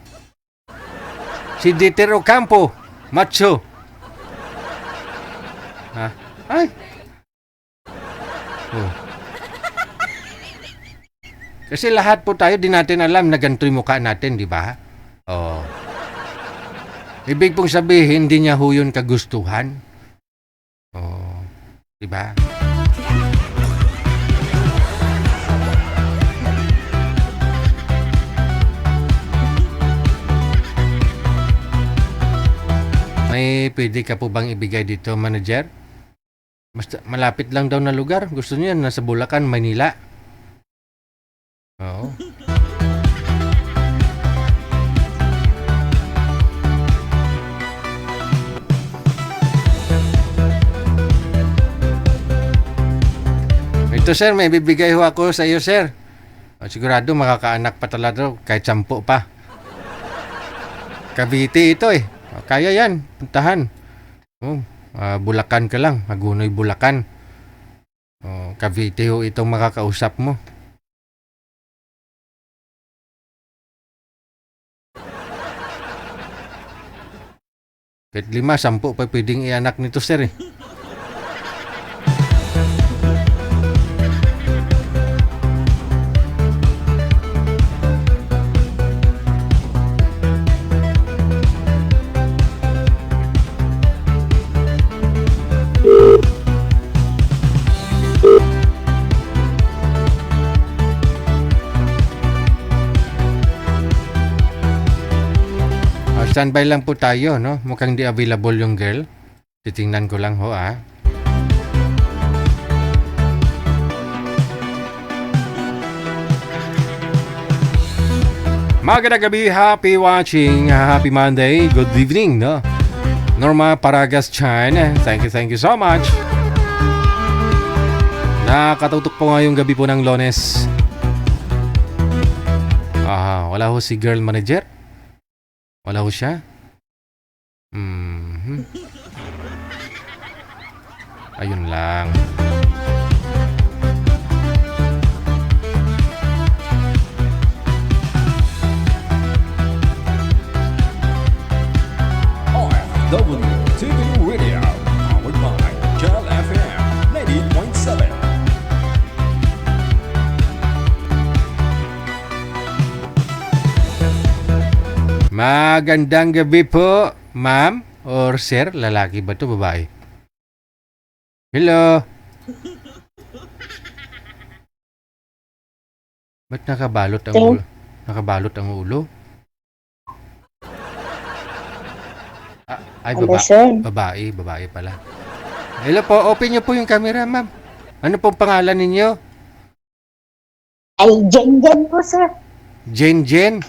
A: Si Dieter Ocampo. Macho. Ay. Kasi lahat po tayo, di natin alam na ganito yung mukha natin, di ba? Ibig pong sabihin, hindi niya ho yun kagustuhan. Diba? May pwede ka po bang ibigay dito, manager? Basta malapit lang daw na lugar. Gusto niya nasa Bulacan, Manila. Oo. Ito, sir, may bibigay ho ako sa iyo, sir. Sigurado makakaanak pa talaga kahit 10 pa. Cavite ito eh. Kaya yan, puntahan. Bulacan ka lang, Hagunoy, Bulacan. Cavite ho itong makakausap mo. Kahit 5, 10 pa pwedeng ianak nito, sir eh. Standby lang po tayo, no? Mukhang di available yung girl. Titingnan ko lang ho, Magandang gabi, happy watching, happy Monday, good evening, no? Norma Paragas Chan, thank you so much. Nakatutok po ngayong gabi po ng Lunes. Wala ho si girl manager? Wala ho siya? Ayun lang.
I: TV Radio, powered by Cal FM 90.7.
A: Magandang gabi po, ma'am or sir. Lalaki ba to, babae? Hello? Ba't nakabalot ang ulo? Nakabalot ang ulo? Ay,
H: Hello, sir.
A: babae pala. Hello po, open niyo po yung camera, ma'am. Ano pong pangalan ninyo?
H: Ay, Jen po, sir.
A: Jen?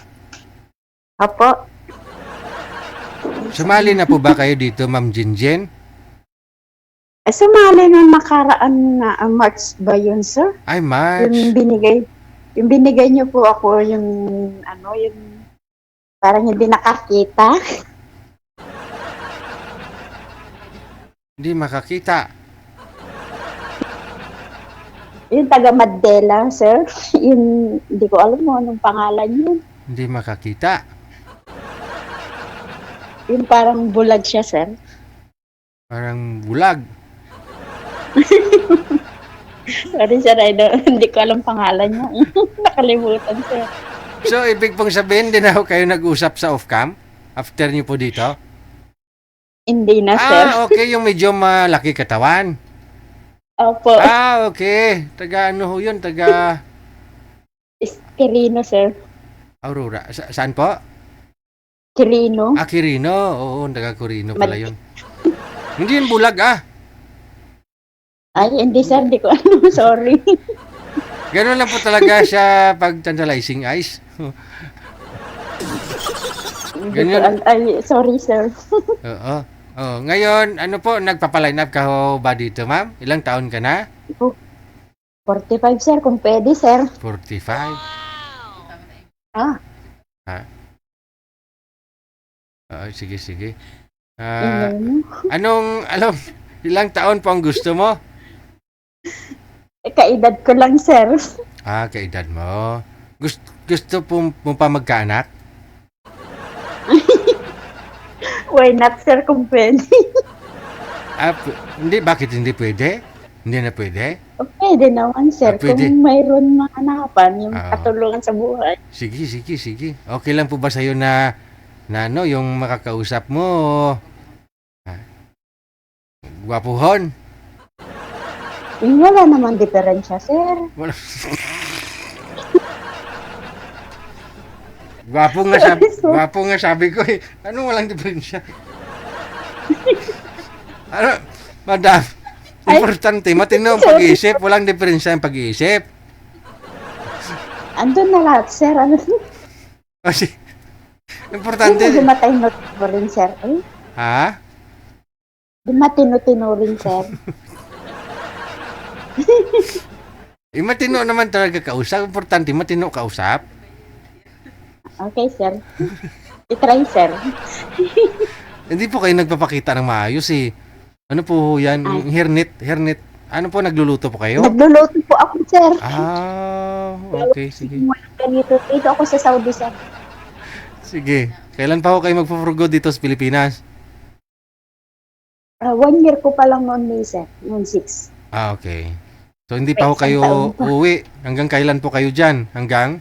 H: Apo.
A: Sumali na po ba kayo dito, ma'am Jen?
H: Sumali ng nakaraan na March ba yun, sir?
A: Ay, March.
H: Yung binigay niyo po ako, yung parang hindi nakakita.
A: Hindi makakita.
H: Yung taga Mandela, sir. Yung, hindi ko alam mo anong pangalan yun.
A: Hindi makakita.
H: Yung parang bulag siya, sir.
A: Parang bulag.
H: Sorry, sir. Hindi ko alam pangalan niya. Nakalimutan, sir.
A: So, ibig pong sabihin, din ako kayo nag-usap sa off-cam? After niyo po dito?
H: Hindi na, sir.
A: Okay. Yung medyo malaki katawan.
H: Opo.
A: Okay. Taga ano ho yun? Taga
H: Quirino, sir.
A: Aurora. Saan po?
H: Quirino.
A: Quirino. Oo, taga Quirino pala yun. Hindi yun bulag,
H: Ay, hindi, sir. Hindi ko alam. Sorry.
A: Ganun lang po talaga siya pag tantalizing eyes. Ganyan.
H: Ay, sorry, sir.
A: Oo. Ngayon, ano po, nagpapaline up ka ho ba dito, ma'am? Ilang taon ka na?
H: 45, sir. Kung pwede, sir.
A: 45. Sige. Anong, ilang taon po ang gusto mo?
H: Kaedad ko lang, sir.
A: Kaedad mo. Gusto mo pa magkaanak?
H: Why not, sir, kung pwede?
A: Hindi, bakit hindi pwede? Hindi na pwede?
H: Pwede naman, sir.
A: Pwede.
H: Kung mayroon mahanapan, yung katulungan sa buhay.
A: Sige. Okay lang po ba sa'yo na yung makakausap mo? Gwapuhon?
H: Wala naman diferensya, sir.
A: Wala. Gwapo nga sabi ko eh. Ano walang diferensya? Ano, madam, importante, matino ang pag-iisip, walang diferensya ang pag-iisip.
H: Andun na lahat, sir.
A: Kasi, importante.
H: Hindi matino rin, sir.
A: Ha?
H: Hindi matino rin, sir.
A: Matino naman talaga kausap. Importante, matino kausap.
H: Okay, sir. I-try, sir.
A: Hindi po kayo nagpapakita ng maayos eh. Ano po yan? Hernit. Ano po, nagluluto po kayo?
H: Nagluluto po ako, sir.
A: Okay, sige.
H: Dito ako sa Saudi, sir.
A: Sige. Kailan pa ho kayo magpo-forgo dito sa Pilipinas?
H: 1 year ko pa lang noon, sir. Noon 6.
A: Okay. So, hindi pa ho kayo uuwi. Hanggang kailan po kayo dyan? Hanggang?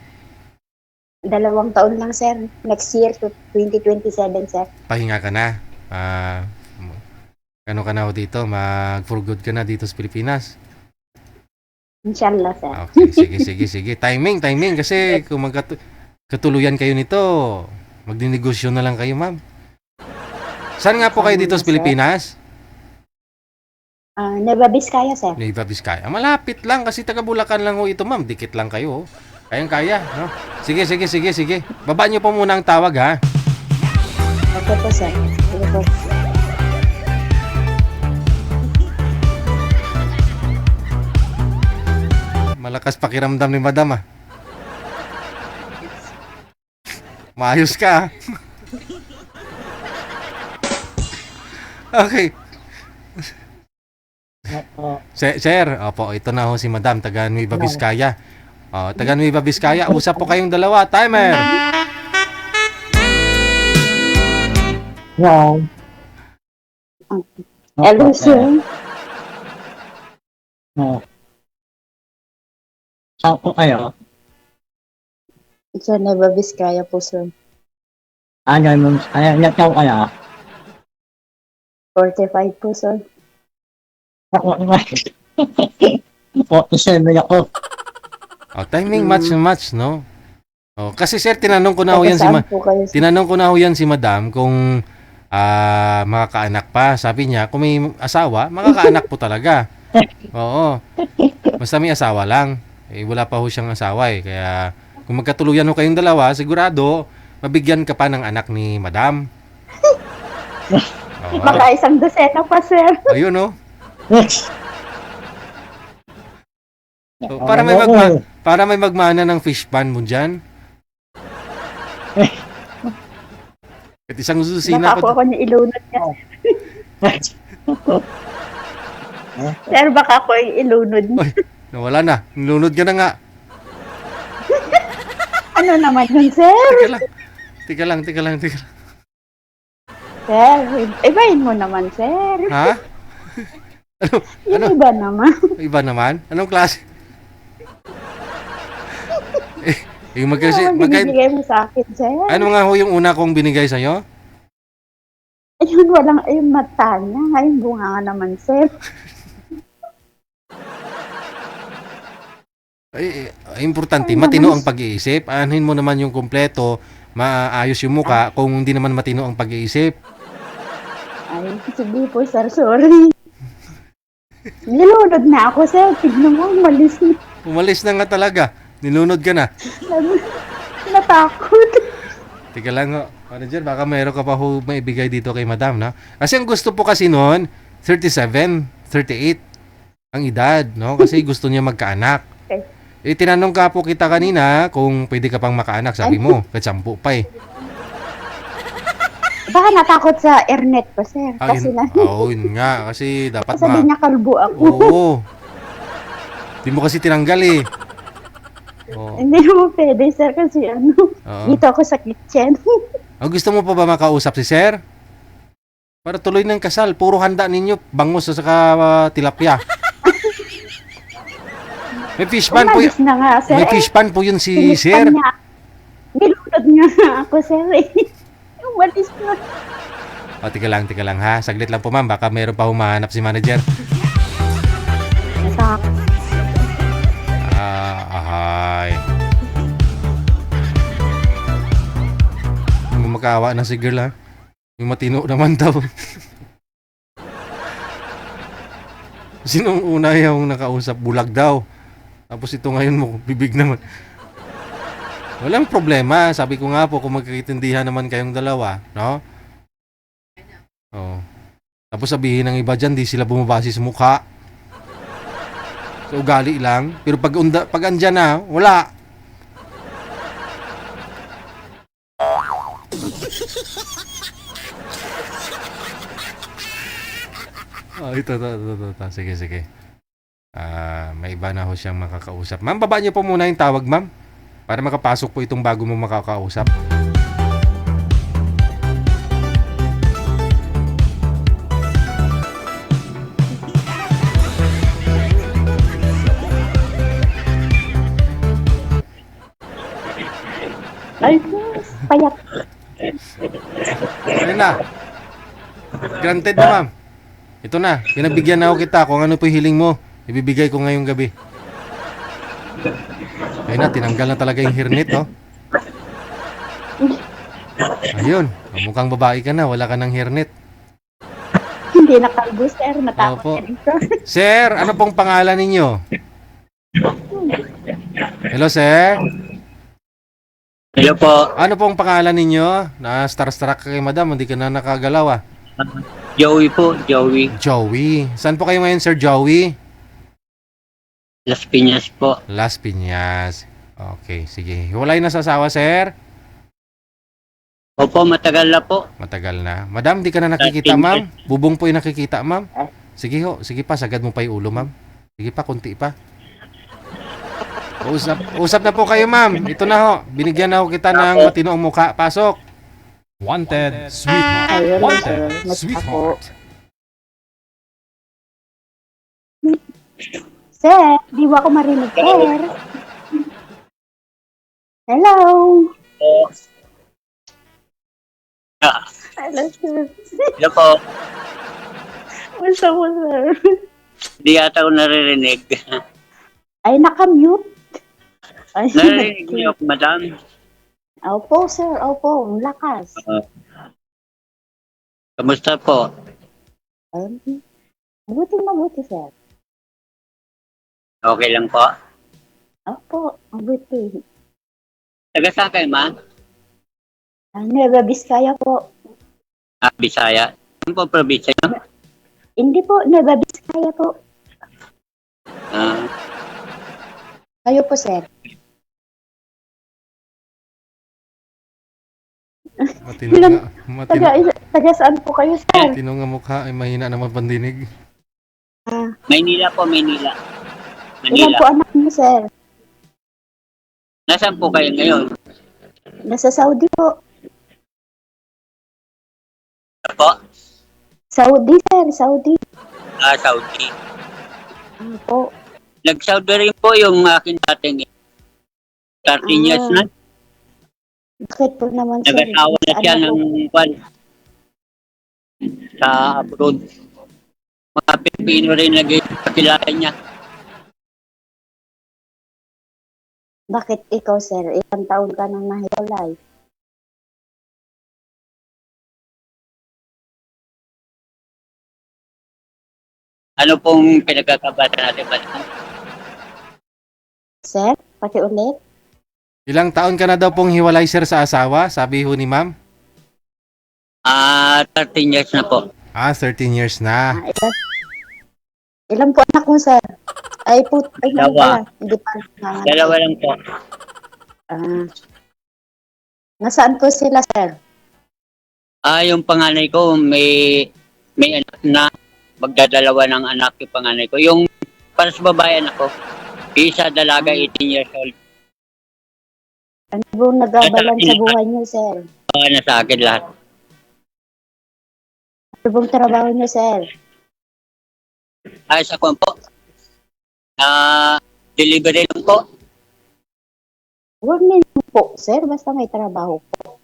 H: 2 taon lang, sir. Next year to 2027, sir.
A: Pahinga ka na. Ano ka na ho dito? Mag-for good ka na dito sa Pilipinas?
H: Inshallah, sir.
A: Okay, sige. Timing. Kasi kung magkatuluyan kayo nito, magdinegosyo na lang kayo, ma'am. Saan nga po kayo dito sa Pilipinas?
H: Nueva Vizcaya, sir.
A: Nueva Vizcaya. Malapit lang kasi taga Bulacan lang ho ito, ma'am. Dikit lang kayo. Kayang-kaya, no? Sige. Baba niyo po muna ang tawag, ha?
H: Okay po, sir. Sige po.
A: Malakas pakiramdam ni madam, ah. Maayos ka, Okay. Sir, opo, ito na ho si madam, taga Nueva Vizcaya. Taga Nueva Vizcaya, usap po kayong dalawa. Timer!
E: No.
D: Hello, sir.
E: Saan po kayo?
D: Sa Nueva Vizcaya po, sir.
E: Ilan taon kaya?
D: 45 po, sir.
E: Ako naman. 47 ako.
A: Oh, timing match na match, no? Oh, kasi sir, tinanong ko na ho yan
D: Saan po kayo, sir?
A: tinanong ko na ho yan si Madam kung makakaanak pa. Sabi niya, kung may asawa, makakaanak po talaga. Oo. Basta may asawa lang. Eh, wala pa ho siyang asawa eh. Kaya kung magkatuluyan ho kayong dalawa, sigurado, mabigyan ka pa ng anak ni Madam. Oo.
D: Baka isang dosena pa, sir.
A: Ayun, no? So, para may magmana ng fish pan mo dyan. At isang susina
D: Baka
A: pa.
D: ako niya ilunod niya. Sir, baka ako yung ilunod niya.
A: Ay, nawala na. Nilunod ka na nga.
D: Ano naman yun, sir?
A: Tika lang.
D: Sir, ibahin mo naman, sir.
A: Ha?
D: Yung iba naman.
A: Iba naman? Anong klase? Yung
D: Ano binibigay mo sa akin, sir?
A: ano nga ho yung una kong binigay sa'yo?
D: Ayun, walang, ayun, mata niya. Ayun, bunga nga naman, sir.
A: Importante, matino ang pag-iisip. Anuhin mo naman yung kompleto, maayos yung muka kung hindi naman matino ang pag-iisip.
D: Ay, sige po, sir, sorry. Nilunod na ako, sir. Tignan mo, malis na.
A: Umalis na nga talaga. Nilunod ka na.
D: Natakot.
A: Tika lang ho. Manager, baka mayroon ka pa ho maibigay dito kay Madam, no? Kasi ang gusto po kasi noon, 37, 38 ang edad, no? Kasi gusto niya magkaanak.
D: Okay.
A: Eh, tinanong ka po kita kanina kung pwede ka pang makaanak. Sabi mo, katsampu pa eh.
D: Baka natakot sa airnet ko, sir. Kasi
A: Yun nga. Kasi dapat
D: sabi niya kalbo ako.
A: Oo. Di mo kasi tinanggal eh. Oo.
D: Hindi mo pwede, sir, kasi
A: Oo.
D: dito ako sa kitchen.
A: Gusto mo pa ba makausap si Sir? Para tuloy ng kasal. Puro handa ninyo. Bangus at saka tilapia. May fish pan po yun.
D: Umalis na nga, sir.
A: May fish pan po yun si
D: Sinispan
A: Sir.
D: niya. Nilunod nga ako, sir. Umalis na.
A: Tika lang ha. Saglit lang po ma'am. Baka mayroon pa humahanap si manager.
D: Natakot.
A: Ahay. Makawa na si girl ha. Yung matino naman daw. Sinong una yung nakausap? Bulag daw. Tapos ito ngayon mo, bibig naman. Walang problema. Sabi ko nga po, kung magkakitindihan naman kayong dalawa, no? Oh. Tapos sabihin ng iba dyan, di sila bumabase sa mukha. So, ugali lang. Pero pag andyan na, wala. Ito. Sige. May iba na ho siyang makakausap. Ma'am, baba niyo po muna yung tawag, ma'am. Para makapasok po itong bago mong makakausap.
D: Ay, payak.
A: Ayun na. Granted na, ma'am. Ito na. Pinabigyan na ako kita kung ano po yung hiling mo. Ibibigay ko ngayong gabi. Ayun na, tinanggal na talaga yung hirnit, oh. Ayun. Mukhang babae ka na. Wala ka ng hirnit.
D: Hindi na kalbo, sir. Natakot
A: Opo.
D: ka dito.
A: Sir, ano pong pangalan ninyo? Hello, sir.
E: Hello po.
A: Ano pong pangalan ninyo? Na-starstruck ka kay madam. Hindi ka na nakagalaw, ah.
E: Joey po, Joey.
A: Joey. Saan po kayo ngayon, Sir Joey?
E: Las Piñas po.
A: Las Piñas. Okay, sige. Hiwalay na sa asawa, sir?
E: Opo, matagal na po.
A: Matagal na. Madam, di ka na nakikita, ma'am? Bubong po yung nakikita, ma'am? Sige ho. Sige pa, sagad mo pa yung ulo, ma'am. Sige pa, kunti pa. Usap na po kayo, ma'am. Ito na ho. Binigyan na ho kita ng matinoong mukha. Pasok.
I: Wanted, sweetheart.
D: Ayun,
I: Wanted,
D: mas
I: sweetheart.
D: Sir, di ba ako marinig, sir? Hello?
E: Oh,
D: Hello, sir.
E: hello po.
D: Basta mo, sir.
E: Hindi yata ako naririnig.
D: Ay, nakamute. Ay,
E: Naririnig niyo ako, madam.
D: Opo, sir. Opo, ang lakas.
E: Kamusta po?
D: Mabuti, sir.
E: Okay lang po.
D: Opo, mabuti.
E: Taga saan kayo, ma?
D: Nueva Vizcaya po.
E: Bisaya. Ano po probinsya niyo?
D: Hindi po, Nueva Vizcaya po. Kayo po, sir.
A: Matino nga,
D: Taga saan po kayo, sir?
A: matino nga mukha ay mahina naman pandinig.
E: Maynila po, Maynila.
D: Ilan
E: Manila.
D: po anak niyo, sir?
E: Nasaan po kayo ngayon?
D: Nasa Saudi po.
E: Ano po?
D: Saudi, sir. Saudi.
E: Saudi.
D: Ano po?
E: Nag-Saudi rin po yung aking dating 13 years na.
D: Bakit po naman, sir?
E: Nag-asawa na
D: Sa
E: siya
D: ano po?
E: ng kwan sa abroad. Mga Pilipino rin nagkakilala niya.
D: Bakit ikaw, sir? Ilang taon ka nang nahiwalay?
E: Ano pong pinagkakabata natin ba?
D: Sir, pakiulit.
A: Ilang taon ka na daw pong hiwalay sir sa asawa? Sabi ho ni ma'am.
E: 13 years na po.
A: 13 years na.
D: Ilan po anak mo, sir? Ay,
E: Dalawa.
D: Hindi pa.
E: Dalawa lang po.
D: Nasaan po sila, sir?
E: Yung panganay ko may anak na, magdadalawa ng anak yung panganay ko. Yung para sa babae anak ko, isa dalaga 18 years old.
D: Ano po nagabalan sa buhay niyo, sir?
E: Na sa akin lahat.
D: Ano pong trabaho niyo, sir?
E: Sa kwan po. Delivery lang po.
D: Huwag niyo po, sir. Basta may trabaho po.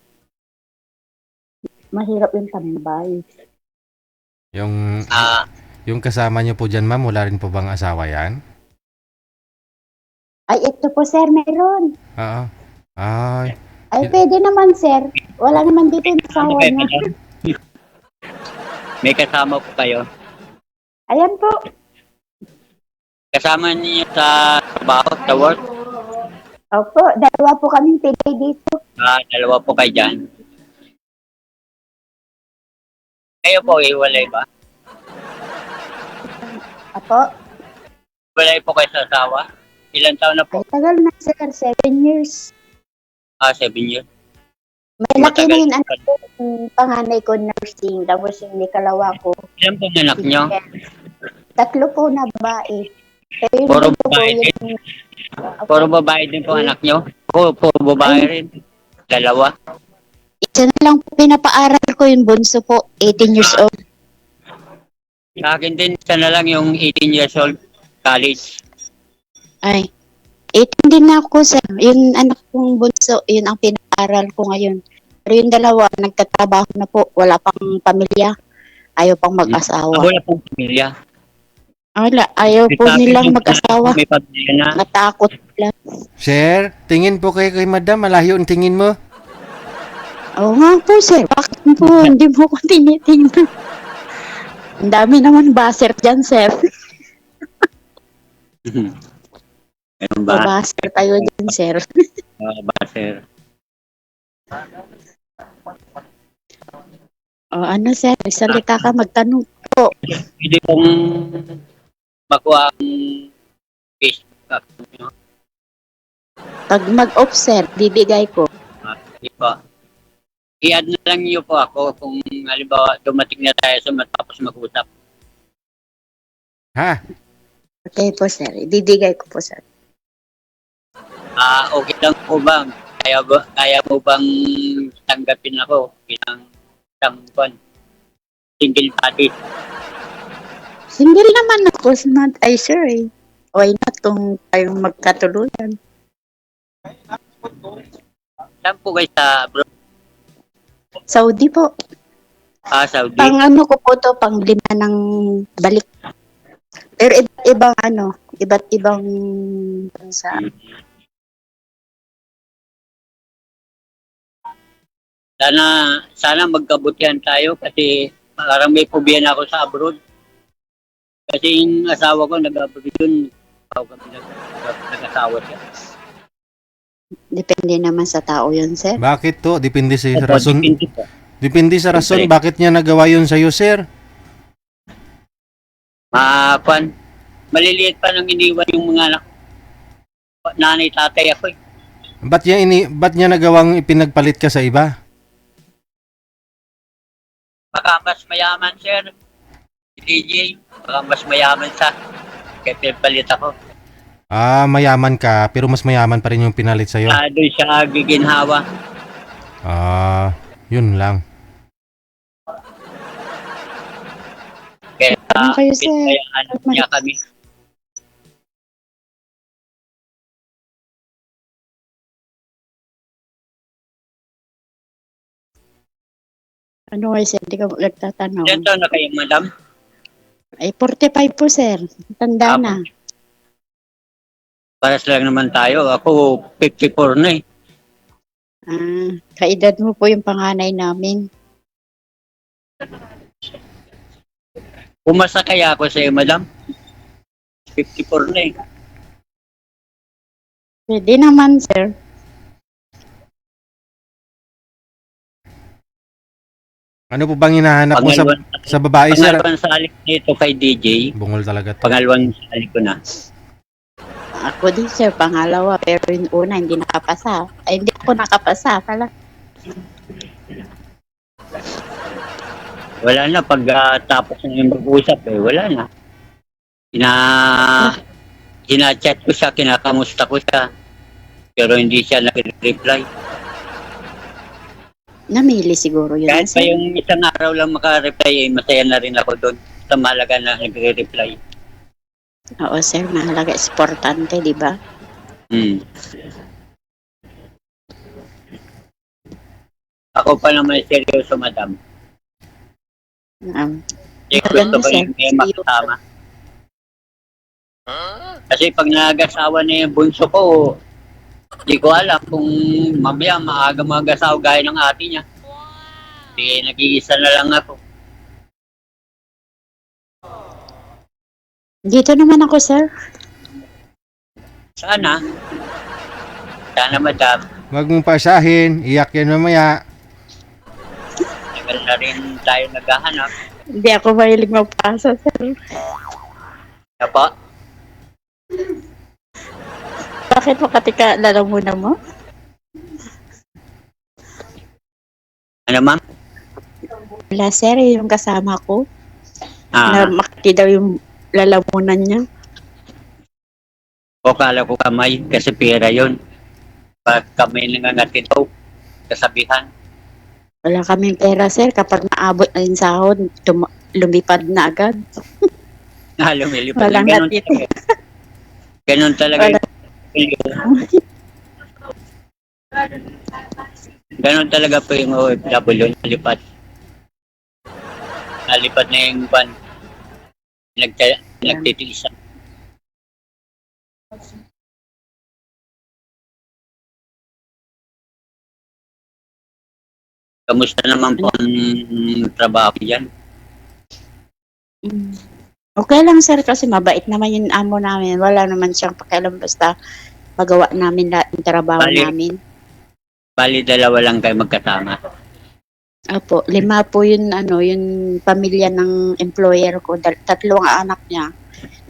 D: Mahirap yung tambay.
A: Yung kasama niyo po dyan ma'am, wala rin po bang asawa yan?
D: Ay, ito po, sir. Meron.
A: Oo. Ay,
D: Ay, pwede naman, sir. Wala naman dito yung asawa niya.
E: May kasama po kayo.
D: Ayan po.
E: Kasama niyo sa trabaho, sa work.
D: Opo, dalawa po kaming pilay dito.
E: Dalawa po kayo dyan. Kayo po, iwalay ba?
D: Apo,
E: Iwalay po kayo sa asawa? Ilan taon na po?
D: ay tagal na, sir. 7 years.
E: 7 years.
D: May laki
E: Matagal
D: na yung
E: na
D: anak ko. Yung panganay ko nursing. Tapos yung ikalawa ko.
E: Ilan po anak niyo?
D: 3 po na babae. Pero yung
E: Puro
D: bunso ko,
E: babae
D: yung...
E: Puro babae din po anak niyo? Puro babae rin. Dalawa.
D: Isa na lang po pinapaaral ko yung bunso po. 18 years old.
E: Sa akin din, isa na lang yung 18 years old, college.
D: Ay. 18 din na ako, sir. Yung anak kong bunso, yun ang pinapaaral ko ngayon. Pero yung dalawa, nagtatrabaho na po. Wala pang pamilya. Ayaw pang mag-asawa.
E: Wala pong pamilya.
D: Wala. Ayaw po nilang mag-asawa.
E: May pamilya na.
D: Natakot lang.
A: sir, tingin po kayo kay madam, malayo ang tingin mo.
D: Oo nga po, sir. Bakit po hindi mo ko tinitingnan? Ang dami naman baser dyan, sir.
E: Meron ba?
D: Baser tayo dyan, sir.
E: Baser.
D: O ano, sir? Salita ka, magtanong po.
E: Hindi pong makuha ang Facebook account nyo.
D: Pag mag-off, sir, bibigay ko.
E: Hindi po. I-add na lang niyo po ako kung halimbawa dumating na tayo sa matapos mag-usap.
A: Ha?
D: Okay po, sir. Ibibigay ko po, sir.
E: Okay lang po ba? Kaya mo bang tanggapin ako bilang isang single party?
D: Single naman ako, not ay, sir, eh.
J: why not kung tayong magkatuluyan?
E: Saan po kayo sa abroad?
J: Saudi po.
E: Saudi?
J: Pang ano ko po to, pang 5 ng balik. Pero iba't ibang ano, iba't ibang bansa.
E: Sana magkabutihan tayo kasi parang may phobia na ako sa abroad. Kasi yung asawa ko nag-abroad yun. Ako kami nag-asawa siya.
J: Depende naman sa tao yun, sir.
A: Bakit to? Depende sa
E: Opo,
A: rason.
E: depende po.
A: Depende sa rason
E: Siyempre.
A: bakit niya nagawa yun sa iyo, sir.
E: Kwan, maliliit pa nang iniwan yung mga anak. Nanay, tatay ako eh.
A: Ba't niya nagawang ipinagpalit ka sa iba?
E: Baka mas mayaman, sir. Si DJ, baka mas mayaman sa. Kaya pinagpalit ako.
A: Mayaman ka, pero mas mayaman pa rin yung pinalit sa iyo.
E: Doon siya giginhawa.
A: Yun lang.
E: Kaya
J: Ano kayo, sir?
E: pinayaan niya kami.
J: Ano kayo, sir? Hindi ka nagtatanong.
E: Ilan taon na kayo, madam?
J: Ay, 45 po, sir. Tanda na.
E: Paras lang naman tayo. Ako, 54 na eh.
J: Kaedad mo po yung panganay namin.
E: Pumasa kaya ako sa iyo, madam? 54 na eh.
J: Pwede naman, sir.
A: Ano po bang hinahanap mo sa babae, sir?
E: Pangalawang salik nito kay DJ.
A: Bungol talaga to.
E: Pangalawang salik ko na.
J: Ako din, sir, pangalawa. Pero yung una, hindi nakapasa. Ay, hindi ako nakapasa. Pala.
E: Wala na. Pag tapos na yung mag-usap eh, wala na. Hina-chat ko siya, kinakamusta ko siya. Pero hindi siya nag-reply.
J: Namili siguro yun,
E: Kahit pa
J: sir.
E: yung isang araw lang maka-reply, eh, masaya na rin ako doon. Sa mahalaga na nagre-reply.
J: Oo, sir. Mahalaga. Importante, di ba?
E: Ako pa naman seryoso, madam. Gusto
J: Maganda,
E: ko
J: sir.
E: yung may makasama. Kasi pag nag-asawa na yung bunso ko, di ko alam kung mamaya maaga mag-asawa gaya ng ate niya. Di nag-iisa na lang ako.
J: Dito naman ako, sir.
E: Sana. Sana, madam.
A: Huwag mong pasahin, iyak yan mamaya.
E: Tagal na rin tayo naghahanap.
J: Hindi ako mahilig magpasa, sir.
E: Ano po?
J: Bakit mo katika lalamunan mo?
E: Ano, ma'am?
J: Wala, sir. Yung kasama ko. Na
E: Ah,
J: makati daw yung lalamunan niya.
E: o kala ko kamay kasi pera yun. Pag kamay nangangati daw, kasabihan.
J: Wala kaming pera, sir. Kapag naabot na yung sahod, lumipad na agad.
E: Lumilipad.
J: Walang
E: Ganun
J: natito.
E: talaga. Ganun talaga. Ganun talaga po yung OFW, nalipad. Nalipad na yung van. Nagtitiisan. Kamusta naman po ang trabaho yan?
J: Okay lang, sir, kasi mabait naman yung amo namin. Wala naman siyang pakialam basta magawa namin lahat ng trabaho
E: Bali.
J: namin.
E: Bali, dalawa lang kayo magkasama.
J: Opo, 5 po yun, yung pamilya ng employer ko. 3 ang anak niya.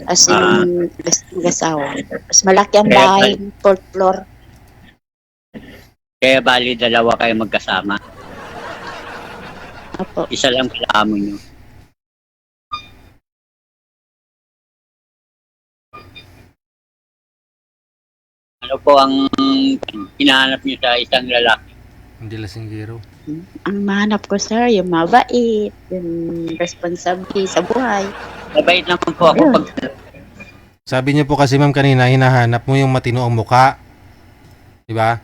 J: As in, mag-asawa. Mas malaki ang
E: Kaya
J: bahay, 4th floor.
E: Kaya bali, dalawa kayo magkasama.
J: Opo.
E: Isa lang pala amo nyo. Ano po ang hinahanap nyo sa isang lalaki?
A: Hindi lasinggero.
J: Ang mahanap ko, sir, yung mabait, yung responsable sa buhay.
E: Mabait naman po ako pag
A: Sabi niyo po kasi ma'am kanina, hinahanap mo yung matino ang muka. Di ba?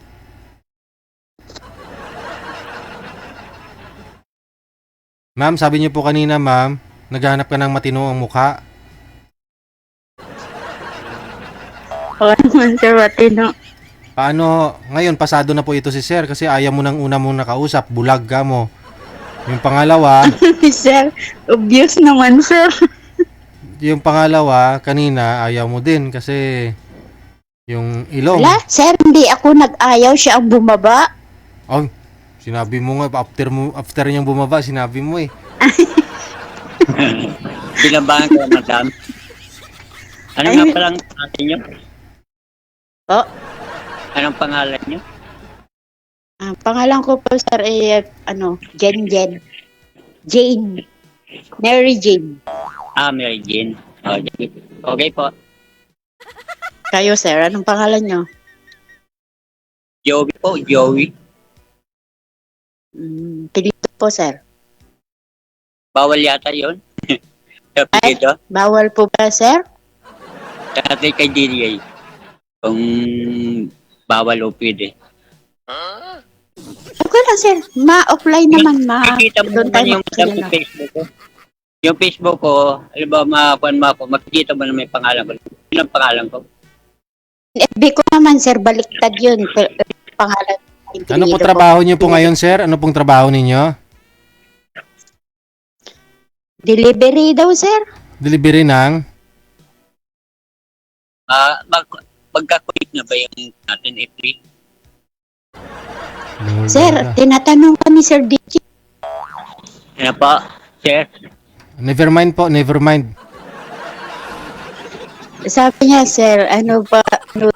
A: Ma'am, sabi niyo po kanina ma'am, naghahanap ka ng matino ang muka.
J: Oo naman, sir, matino.
A: Paano, ngayon pasado na po ito si sir kasi ayaw mo nang una mong nakausap, bulag ka mo. Yung pangalawa,
J: Sir, obvious naman, sir.
A: yung pangalawa, kanina ayaw mo din kasi yung ilong.
J: Wala, sir, hindi ako nag-ayaw, siya ang bumaba.
A: Oh, sinabi mo nga, after niyang bumaba, sinabi mo eh.
E: Binabangan ko, madam. Ano nga palang atin nyo?
J: Oh,
E: Anong pangalan nyo?
J: ang pangalan ko po, sir, ay, Jen. Jane. Mary Jane.
E: Mary Jane. Okay. Okay po.
J: Kayo, sir, anong pangalan nyo?
E: Joey po, Joey.
J: Pilito po, sir.
E: Bawal yata yun. Sabi dito.
J: Bawal po ba, sir?
E: Dati kay DDA. Kung bawal o pwede.
J: Okay lang, sir. Ma-offline naman,
E: Makikita mo
J: Doon
E: naman
J: tayo
E: yung
J: magkilala.
E: Facebook ko. Yung Facebook ko, alam ba, makakuan mo ako, makikita mo na may pangalan ko. Yun ang pangalan ko.
J: FB ko naman, sir, baliktad yun. Pangalan.
A: Ano po trabaho niyo po ngayon, sir? Ano pong trabaho ninyo?
J: Delivery daw, sir.
A: Delivery ng?
E: Magkakulit na ba yung natin, April?
J: Sir, tinatanong ka ni Sir DJ.
E: Ano po, sir?
A: Never mind po, never mind.
J: Sabi niya, sir, ano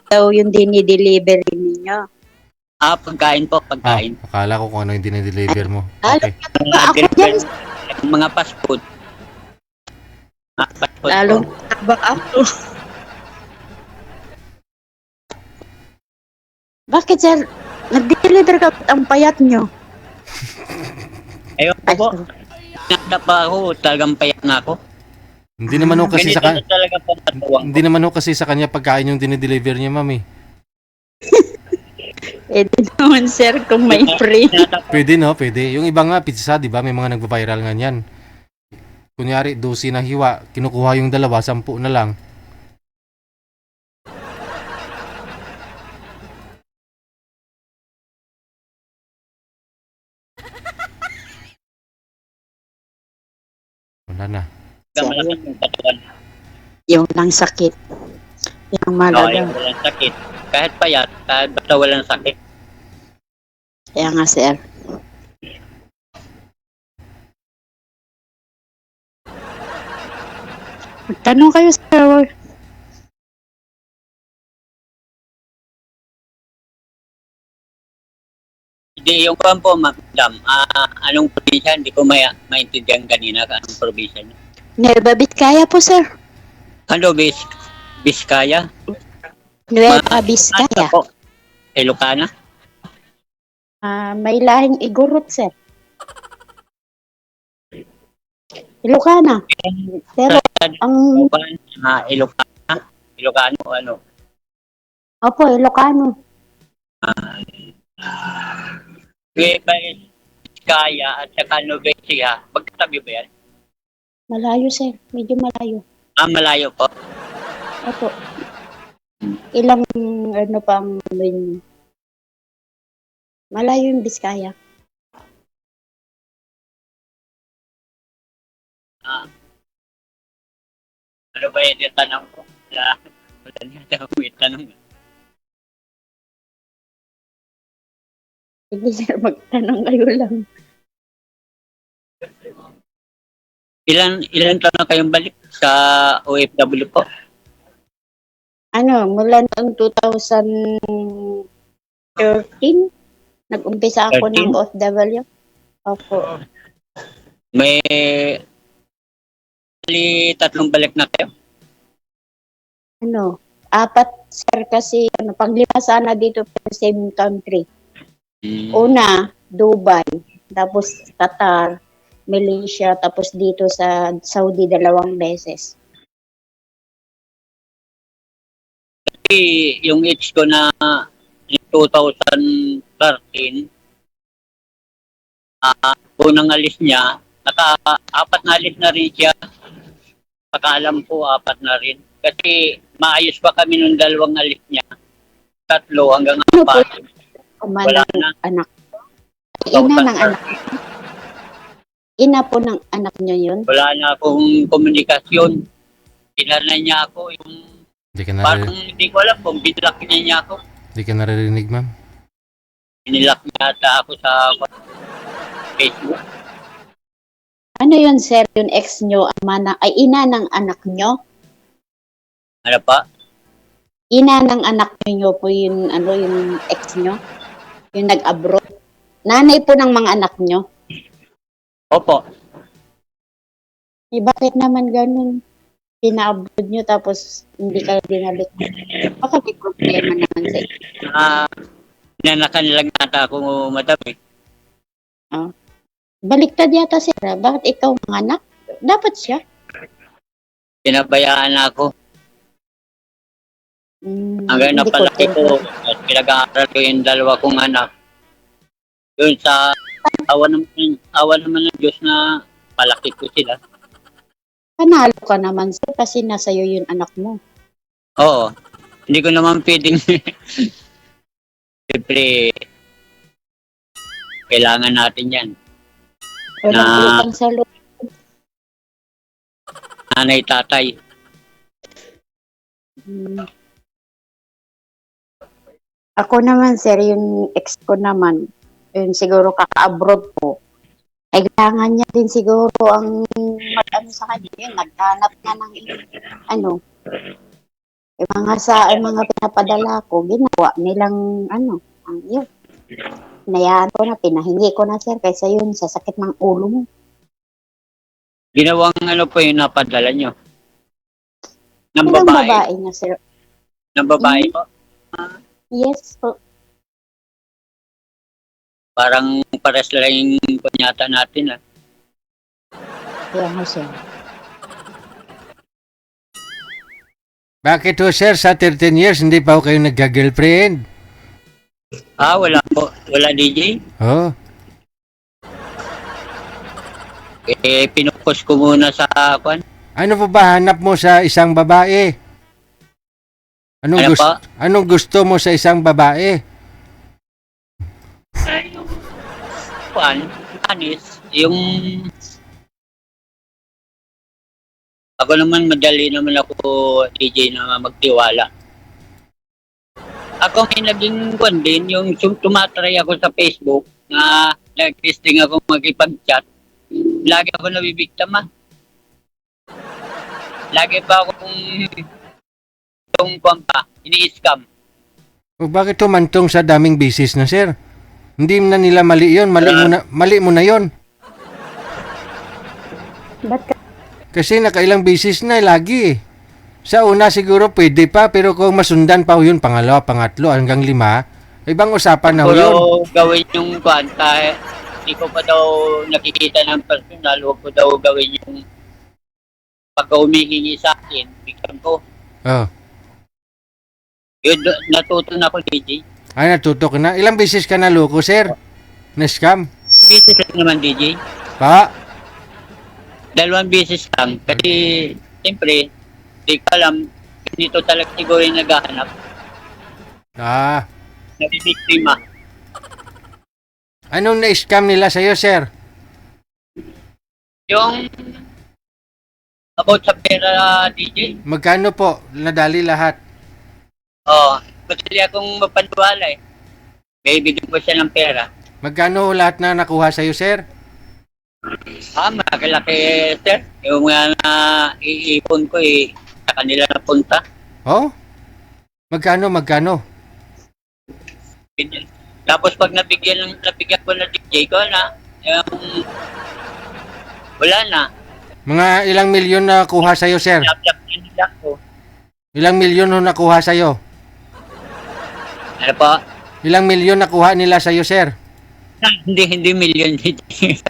J: daw yung dinidelivery ninyo?
E: Pagkain po, pagkain.
A: Akala ko kung ano yung dinideliver mo.
J: Lalo
A: Okay.
J: pa ako dyan,
E: Mga fast food. Fast food
J: lalong
E: po.
J: tabak ako. Bakit, sir? Nag-deliver ka ang payat nyo?
E: Ayun po. Nakita pa ako, talagang payat na ako.
A: Hindi naman ho kasi
E: Ganito
A: sa
E: na talaga po katuwang ko.
A: hindi naman ho kasi sa kanya pagkain yung dinideliver niya, ma'am eh.
J: Di naman, sir, kung may free.
A: Pwede no, pwede. Yung iba nga pizza, 'di ba? May mga nagva-viral nga niyan. Kunyari, 12 na hiwa, kinukuha yung dalawa, 10 na lang. Wala na.
E: Malakas yung katawan.
J: Yung lang sakit. Yung
E: Oo,
J: malaga.
E: yung walang sakit. Kahit payat, kahit basta walang sakit.
J: Kaya nga, sir. Magtanong kayo, sir.
E: Hindi, yung kuwan po, madam, anong probinsya? Hindi ko maintindihan kanina anong probinsya niya.
J: Nueva Vizcaya po, sir.
E: Ano, Biskaya?
J: Nueva Vizcaya.
E: Ano po? Ilocana?
J: May lahing igurot, sir. Ilocana. Pero, ang...
E: Ilocana? Ilocano, ano?
J: Opo, Ilocano.
E: Biskaya at saka Nueva Ecija, magkatabi ba yan?
J: Malayo, sir. Medyo malayo.
E: Malayo po.
J: Opo. Ilang, pang malayo yung Biskaya.
E: Ano ba yung tanong ko? Wala niya ako yung tanong.
J: Sige, sir, magtanong kayo lang.
E: Ilan taon na kayong balik sa OFW po?
J: Mula noong 2013, nag-umpisa ako
E: 13?
J: ng OFW. Opo.
E: May tatlong balik na kayo?
J: 4, sir, kasi paglima sana dito sa same country. Una, Dubai, tapos Qatar, Malaysia, tapos dito sa Saudi 2 beses.
E: Kasi yung age ko na 2013, unang alis niya, naka-apat na alis na rin siya. Pagkaalam ko, 4 na rin. Kasi maayos pa kami nung 2 alis niya. 3 hanggang
J: Ano po
E: 4.
J: Ama
E: Wala
J: ng
E: na.
J: anak? Ina ng anak. Ina po ng anak niyo yun?
E: Wala na akong komunikasyon. Pinarna niya ako.
A: Hindi ka
E: Parang hindi ko alam kung binlock niya ako.
A: Hindi ka naririnig, ma'am.
E: Binlock niya ata ako sa Facebook.
J: Ano yun, sir? Yung ex niyo, ina ng anak niyo?
E: Ano pa?
J: Ina ng anak niyo po yung, yung ex niyo? Yung nag-abroad? Nanay po ng mga anak niyo?
E: Opo.
J: Bakit naman ganun? Pina-abroad niyo tapos hindi kayo dinalik. Baka may problema naman sa inyo.
E: Nanakan lang nata ako, madam eh.
J: Baliktad yata sir. Bakit ikaw ang anak? Dapat siya.
E: Pinabayaan ako. Hanggang
J: Hindi
E: napalaki
J: ko-
E: ko at pinag-aaral ko yung 2 kong anak. Yun sa awa naman ng Diyos na palaki ko sila.
J: Panalo ka naman sir kasi nasa iyo yung anak mo.
E: Oo. Hindi ko naman pwedeng siyempre kailangan natin yan.
J: Walang
E: Na-
J: utang sa loob.
E: Nanay, tatay.
J: Hmm. Ako naman sir, yung ex ko naman, yun siguro kaka-abroad po. Ay kailangan niya din siguro ang mag-ano sa kanya. Yun, naghanap na ng yung mga pinapadala ko, ginawa nilang yun. Nayaan ko na, pinahingi ko na sir, kaysa yun, sa sakit ng ulo mo.
E: Ginawang po yung napadala nyo? Ng
J: Yun ang
E: babae?
J: babae na sir.
E: Ng babae po?
J: Yes po.
E: Parang pares lang yung kunyata natin
J: Kaya nga sir.
A: Bakit ho, sir, sa 13 years, hindi pa ho kayo nagka-girlfriend?
E: Wala po. Wala DJ.
A: Oh,
E: Pinukos ko muna sa kwan.
A: ano po ba hanap mo sa isang babae?
E: Ano pa?
A: Anong gusto mo sa isang babae?
E: Kwan, honest, yung ako naman madali naman ako DJ na magtiwala. Ako may naging kwan din, yung tumatry ako sa Facebook na nag-testing ako makipag-chat. Lagi ako nabibiktima. Lagi pa akong yung kwan pa, ini-scam.
A: O bakit humantong sa daming bisis na, sir? Hindi na nila mali yun. Mali mo na yun.
J: Ba't ka?
A: Kasi nakailang bisis na lagi eh. Sa una siguro pwede pa, pero kung masundan pa ho yun, pangalawa, pangatlo, hanggang 5, ibang usapan na ho yun.
E: Pero gawin yung kwan, kahit hindi ko pa daw nakikita ng personal, huwag ko daw gawin yung pagka humihingi sa akin, bigyan ko.
A: Oh.
E: Yun, natuto na ako, DJ.
A: Ay, natuto ka na. Ilang bisis ka na loko, sir? Na-scam?
E: Business lang naman, DJ.
A: Pa?
E: 2 beses lang. Kasi, siyempre, di ko alam, dito talaga siguro yung naghahanap. Nabibiktima.
A: Anong na-scam nila sa'yo, sir?
E: Yung about sa pera, DJ.
A: Magkano po? Nadali lahat.
E: Madali akong mapaniwala eh. Bibigyan ko siya ng pera.
A: Magkano ho lahat na nakuha sa'yo, sir?
E: Malaki-laki, sir. Yung mga iipon ko sa kanila napunta.
A: Oh? Magkano?
E: Tapos pag nabigyan ko na DJ ko na, wala na.
A: Mga ilang milyon na kuha sa'yo, sir?
E: Lap-lap na nila ko.
A: Ilang milyon ho nakuha sa'yo?
E: Ano pa?
A: Ilang milyon nakuha nila sa'yo, sir?
E: Hindi million DJ.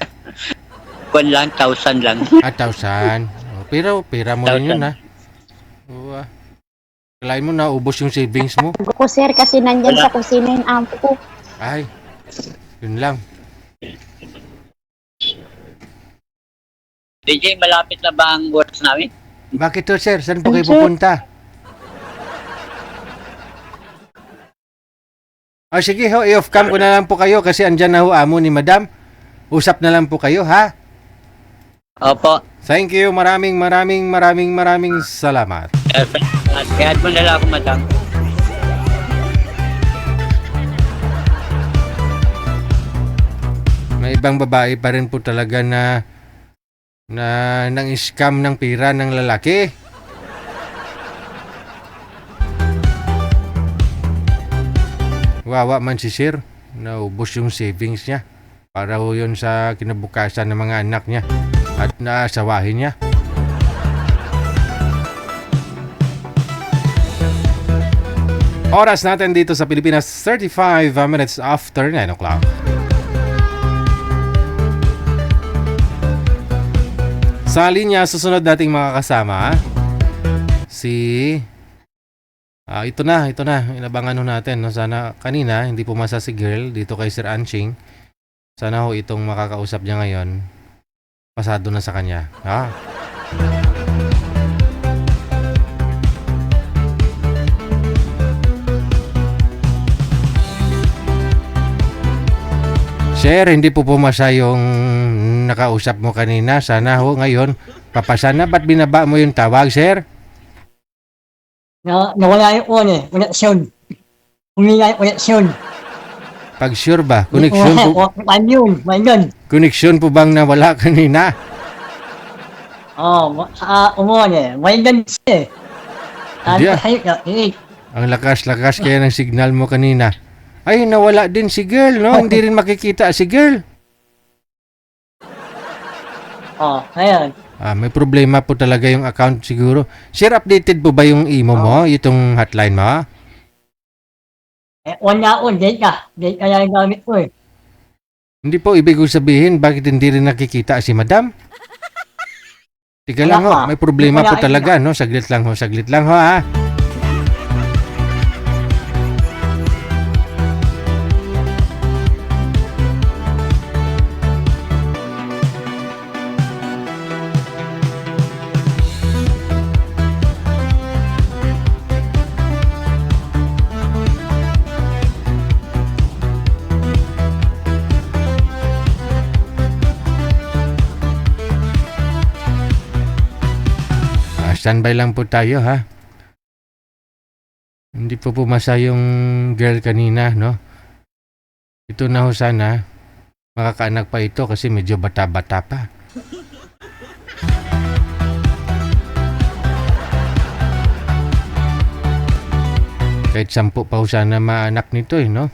E: Kwan lang, 1,000 lang.
A: 1,000. Oh, pero pera mo rin yun, ha? Oo, ah. Kalain mo na, ubos yung savings mo.
J: Sabi ko, sir, kasi nandyan sa kusina yung amo ko.
A: Ay, yun lang.
E: DJ, malapit na ba ang oras namin?
A: Bakit to, sir? Saan po kayo
J: Sir.
A: pupunta? Sige ho, i-off cam ko na lang po kayo kasi andyan na ho amo ni madam. Usap na lang po kayo, ha?
E: Opo.
A: Thank you. Maraming salamat.
E: Kaya mo na lang ako, madam.
A: May ibang babae pa rin po talaga na nang scam ng pira ng lalaki. Wawa man si sir. Naubos yung savings niya. Para ho yun sa kinabukasan ng mga anak niya. At naasawahin niya. Oras natin dito sa Pilipinas, 35 minutes after 9 o'clock. Sa linya, susunod nating mga kasama, ito na, inabangan ho natin. No? Sana kanina, hindi pumasa si girl dito kay Sir Anching. Sana ho itong makakausap niya ngayon, pasado na sa kanya. Ha? Sir, hindi po pumasa yung nakausap mo kanina. Sana ho ngayon, papasa na. Ba't binaba mo yung tawag, sir?
K: Nawala yung connection. Humila yung connection.
A: Pag sure ba? Connection po, connection po bang nawala kanina?
K: May ganun siya.
A: Hindi ah. Ang lakas-lakas kaya ng signal mo kanina. Ay, nawala din si girl, no? Hindi rin makikita si girl.
K: Ayan.
A: May problema po talaga yung account siguro. Sir, updated po ba yung imo mo? Itong hotline mo?
K: Wala ko, date ka lang gamit ko eh.
A: Hindi po, ibig ko sabihin, bakit hindi rin nakikita si madam? Tiga lang ho, may problema po talaga, no? Saglit lang ho, ha? Standby lang po tayo, ha? Hindi po pumasa yung girl kanina, no? Ito na ho sana. Makakaanak pa ito kasi medyo bata-bata pa. Kahit 10 pa ho sana maanak nito, no?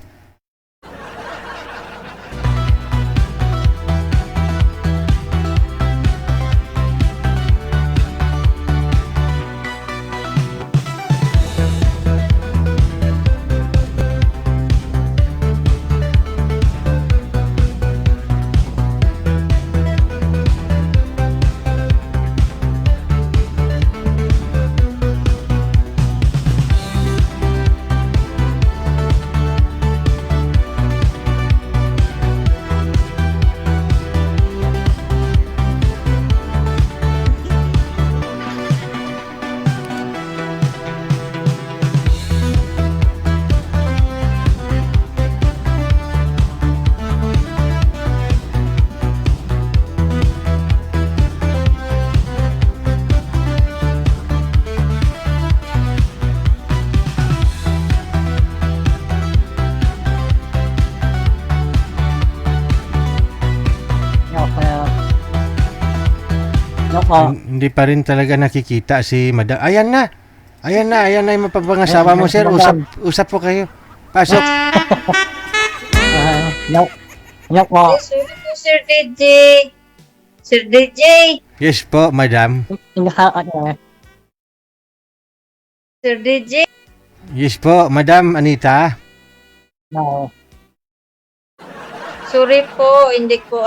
A: Hindi pa rin talaga nakikita si madam. Ayan na yung mapapangasawa mo, sir. Usap po kayo. Pasok.
H: Sorry po, Sir DJ. Sir DJ.
A: Yes po, madam.
H: Sir DJ.
A: Yes po, madam Anita.
H: Sorry po, hindi ko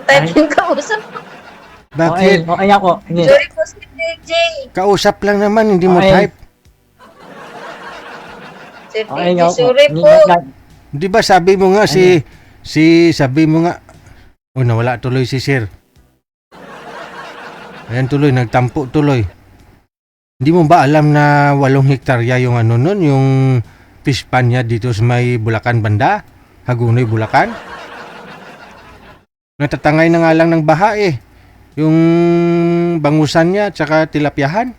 H: type yung kausap.
A: Bakit?
K: Okay ako. Hindi.
H: Sorry po, Sir DJ.
A: Kausap lang naman, hindi mo
K: Okay.
A: type.
H: Sir
K: Okay
H: DJ,
K: ako.
H: sorry
K: Hindi
H: po.
K: na-
A: Di ba sabi mo nga sabi mo nga, oh, nawala tuloy si Sir. Ayan tuloy, nagtampo tuloy. Hindi mo ba alam na 8 hektarya yung ano nun, yung fish pan niya dito sa may Bulacan banda? Hagunoy, Bulacan? Natatangay na nga lang ng baha eh. Yung bangusan niya, tsaka tilapyahan.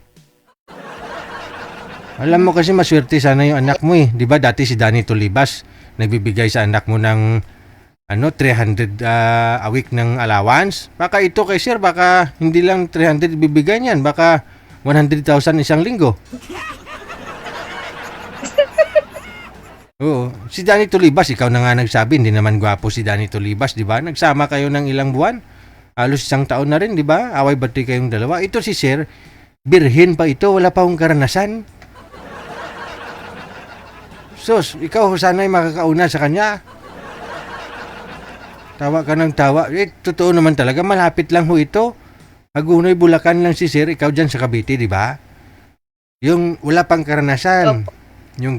A: Alam mo kasi maswerte sana yung anak mo eh. Di ba dati si Danny Tolibas, nagbibigay sa anak mo ng 300 a week ng allowance. Baka ito kay Sir, baka hindi lang 300 bibigay niyan, baka 100,000 isang linggo. Oo. Si Danny Tolibas, ikaw na nga nagsabi, hindi naman gwapo si Danny Tolibas, di ba? Nagsama kayo ng ilang buwan. Halos 1 taon na rin, di ba? Away bati kayong dalawa. Ito si Sir, birhen pa ito, wala pa akong karanasan. Sus, ikaw sana'y makakauna sa kanya. Tawa ka ng tawa. Eh, totoo naman talaga, malapit lang ho ito. Hagunoy, Bulacan lang si Sir, ikaw dyan sa Cavite, di ba? Yung wala pang karanasan. Yung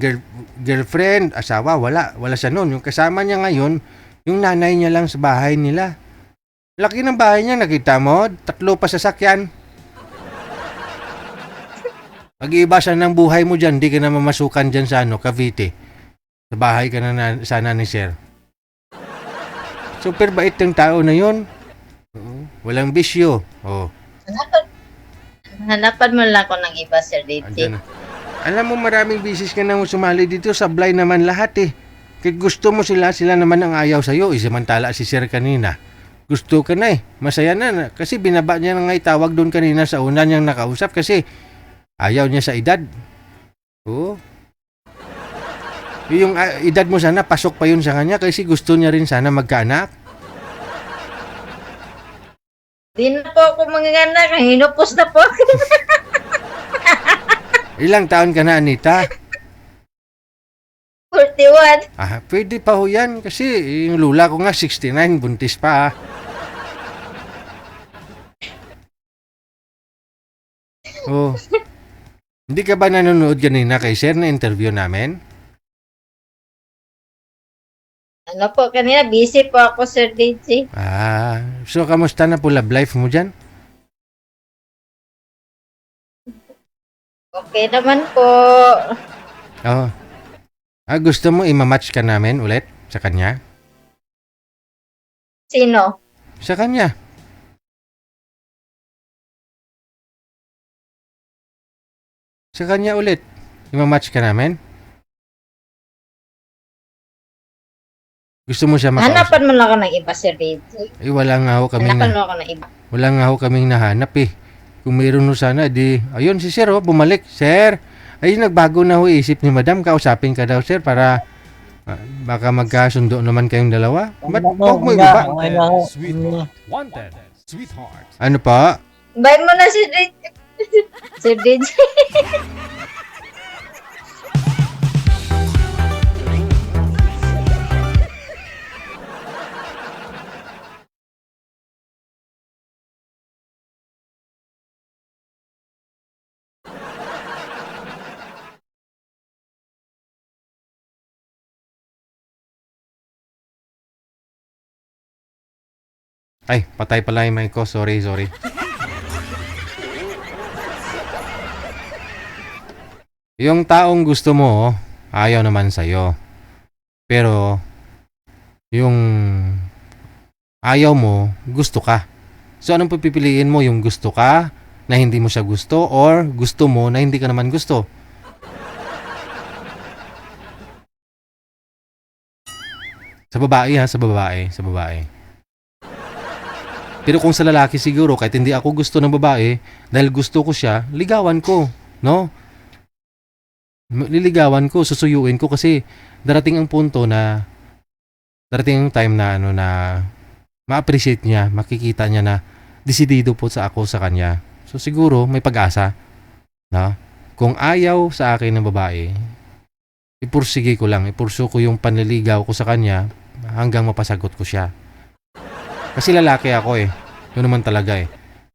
A: girlfriend, asawa, wala siya noon. Yung kasama niya ngayon, yung nanay niya lang sa bahay nila. Laki ng bahay niya, nakita mo? 3 pa sasakyan. Pag-iiba siya ng buhay mo dyan, di ka na mamasukan dyan sa Cavite. Sa bahay ka na sana ni Sir. Super bait ng tao na yun. Walang bisyo. Oh.
H: Hanapan mo lang ako ng iba, Sir DJ.
A: Andyan na. Alam mo, maraming bisis ka nang sumali dito. Sablay naman lahat eh. Kahit gusto mo sila naman ang ayaw sa'yo. Samantala si Sir kanina. Gusto ka na eh. Masaya na. Kasi binaba niya na nga itawag doon kanina sa una niyang nakausap kasi ayaw niya sa edad. Oo. Yung edad mo sana, pasok pa yun sa kanya kasi gusto niya rin sana magkaanak.
H: Di na po ako manganganak. Hinupos na po.
A: Ilang taon ka na, Anita?
H: 41.
A: Pwede pa ho yan kasi yung lula ko nga 69, buntis pa. Oh. Hindi ka ba nanonood kanina kay Sir na interview namin?
H: Ano po, kanina busy po ako, Sir DJ.
A: So kamusta na po love life mo dyan?
H: Okay naman po.
A: Oh. Gusto mo imamatch ka namin ulit sa kanya?
H: Sino?
A: Sa kanya. Sa kanya ulit. Imamatch ka namin? Gusto mo siya makausap?
H: Hanapan mo lang ako ng iba, Sir DJ.
A: Wala nga ho kaming
H: Hanapan mo ako ng iba.
A: wala nga ho kaming nahanap eh. Kung mayroon ho sana, ayun si Sir bumalik. Sir, ay nagbago na ho isip ni Madam. Kausapin ka daw, Sir, para baka magkasundo naman kayong dalawa. Ba't huwag mo ibaba?
I: Sweetheart. Wanted. Sweetheart.
A: Ano pa?
H: Bye mo na, Sir DJ. Sir DJ.
A: Ay, patay pala yung mic ko. Sorry. Yung taong gusto mo, ayaw naman sa'yo. Pero, yung ayaw mo, gusto ka. So, anong pipiliin mo? Yung gusto ka, na hindi mo siya gusto, or gusto mo, na hindi ka naman gusto? Sa babae ha, sa babae. Pero kung sa lalaki siguro, kahit hindi ako gusto ng babae, dahil gusto ko siya, ligawan ko, no? Liligawan ko, susuyuin ko kasi darating ang punto na, darating ang time na, na ma-appreciate niya, makikita niya na desidido po ako sa kanya. So siguro, may pag-asa, no? Kung ayaw sa akin ng babae, ipursige ko lang, ipursu ko yung panliligaw ko sa kanya hanggang mapasagot ko siya. Kasi lalaki ako eh. Yun naman talaga eh.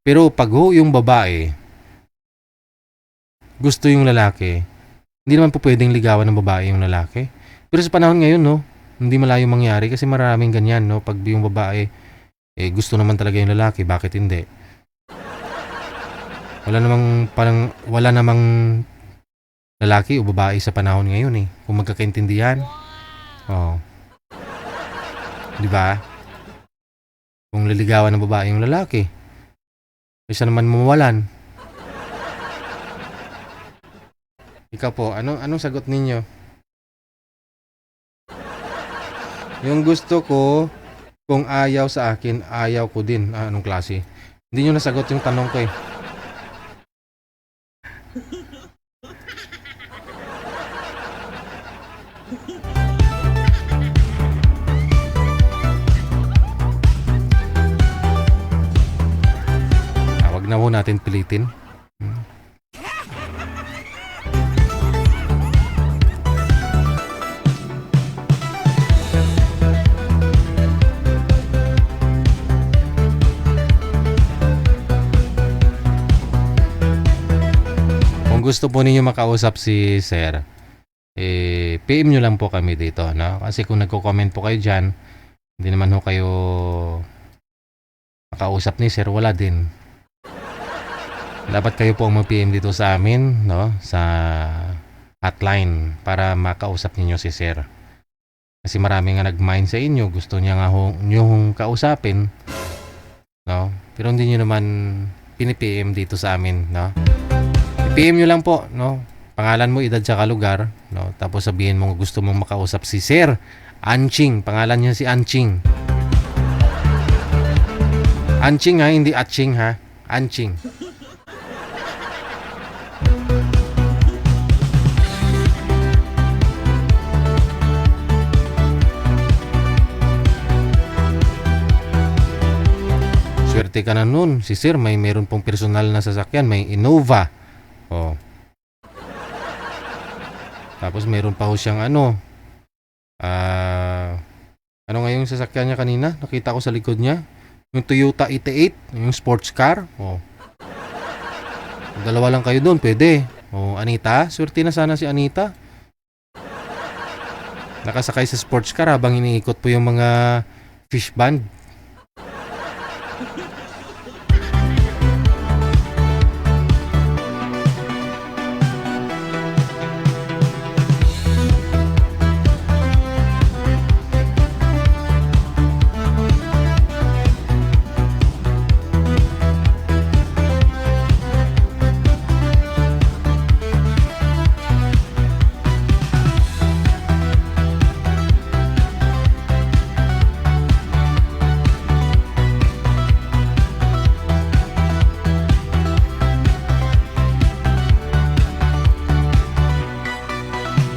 A: Pero pag yung babae, gusto yung lalaki, hindi naman po pwedeng ligawan ng babae yung lalaki. Pero sa panahon ngayon, no, hindi malayo mangyari kasi maraming ganyan, no. Pag yung babae, gusto naman talaga yung lalaki, bakit hindi? Wala namang lalaki o babae sa panahon ngayon eh. Kung magkakaintindihan. Oh. 'Di ba? Kung liligawan ng babae yung lalaki, isa naman mawalan. Ikaw po, anong sagot ninyo? Yung gusto ko, kung ayaw sa akin, ayaw ko din. Anong klase? Hindi nyo nasagot yung tanong ko eh. Wag na ho natin pilitin. Kung gusto po ninyo makausap si Sir, PM nyo lang po kami dito, no? Kasi kung nagko-comment po kayo dyan, hindi naman ho kayo makausap ni Sir, wala din. Dapat kayo po ang mag-PM dito sa amin, no? Sa hotline para makausap ninyo si Sir. Kasi marami nga nag-mind sa inyo, gusto niya nga nyo kausapin, no? Pero hindi nyo naman pinipm dito sa amin, no? PM nyo lang po, no? Pangalan mo, edad, tsaka lugar, no? Tapos sabihin mo gusto mong makausap si Sir Anching. Pangalan niya si Anching. Anching ha, hindi Atching ha. Anching. Swerte ka na nun. Si Sir may meron pong personal na sasakyan, may Innova. Oh. Tapos meron pa ho siyang ano nga yung sasakyan niya kanina? Nakita ko sa likod niya. Yung Toyota ET8, yung sports car. Oh. Dalawa lang kayo doon, pwede. Oh, Anita, swerte na sana si Anita. Nakasakay sa sports car habang iniikot po yung mga fish band.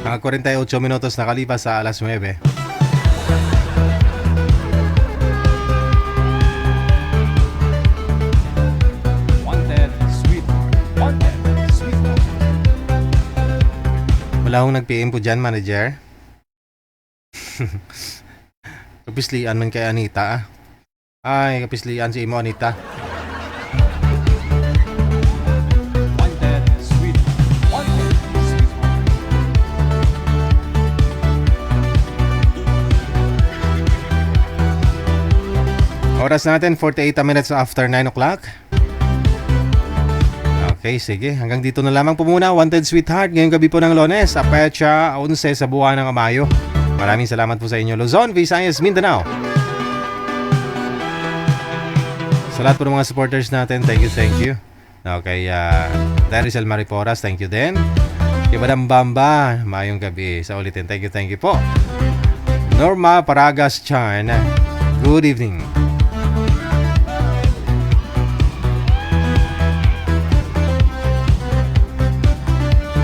A: Mga 48 minutos nakalipas sa alas 9.
I: Wanted, sweetheart. Wanted, sweetheart.
A: Wala akong nag-PM po dyan, manager. Kapislian man kay Anita ah. Ay, kapislian si Imo Anita.
I: Wanted, sweetheart. Wanted, sweetheart.
A: Oras natin 48 minutes after 9 o'clock. Okay, sige. Hanggang dito na lamang po muna. Wanted Sweetheart. Ngayong gabi po ng Lunes, Apecha 11 sa buwan ng Mayo. Maraming salamat po sa inyo. Luzon, Visayas, Mindanao. Sa lahat po ng mga supporters natin, thank you. Okay, Darisel Mariporas, thank you din. Kay Madam Bamba, mayong gabi. Sa ulitin, thank you po. Norma Paragas Chan, good evening.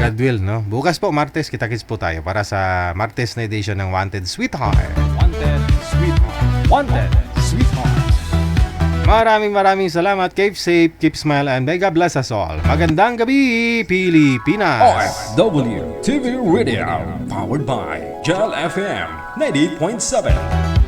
A: God will, no? Bukas po, Martes, kita-kits po tayo para sa Martes na edition ng Wanted Sweetheart.
I: Wanted, sweetheart. Wanted, sweetheart.
A: Maraming salamat. Keep safe, keep smile, and may God bless us all. Magandang gabi, Pilipinas!
I: OFW TV Radio. Powered by Gel FM 90.7.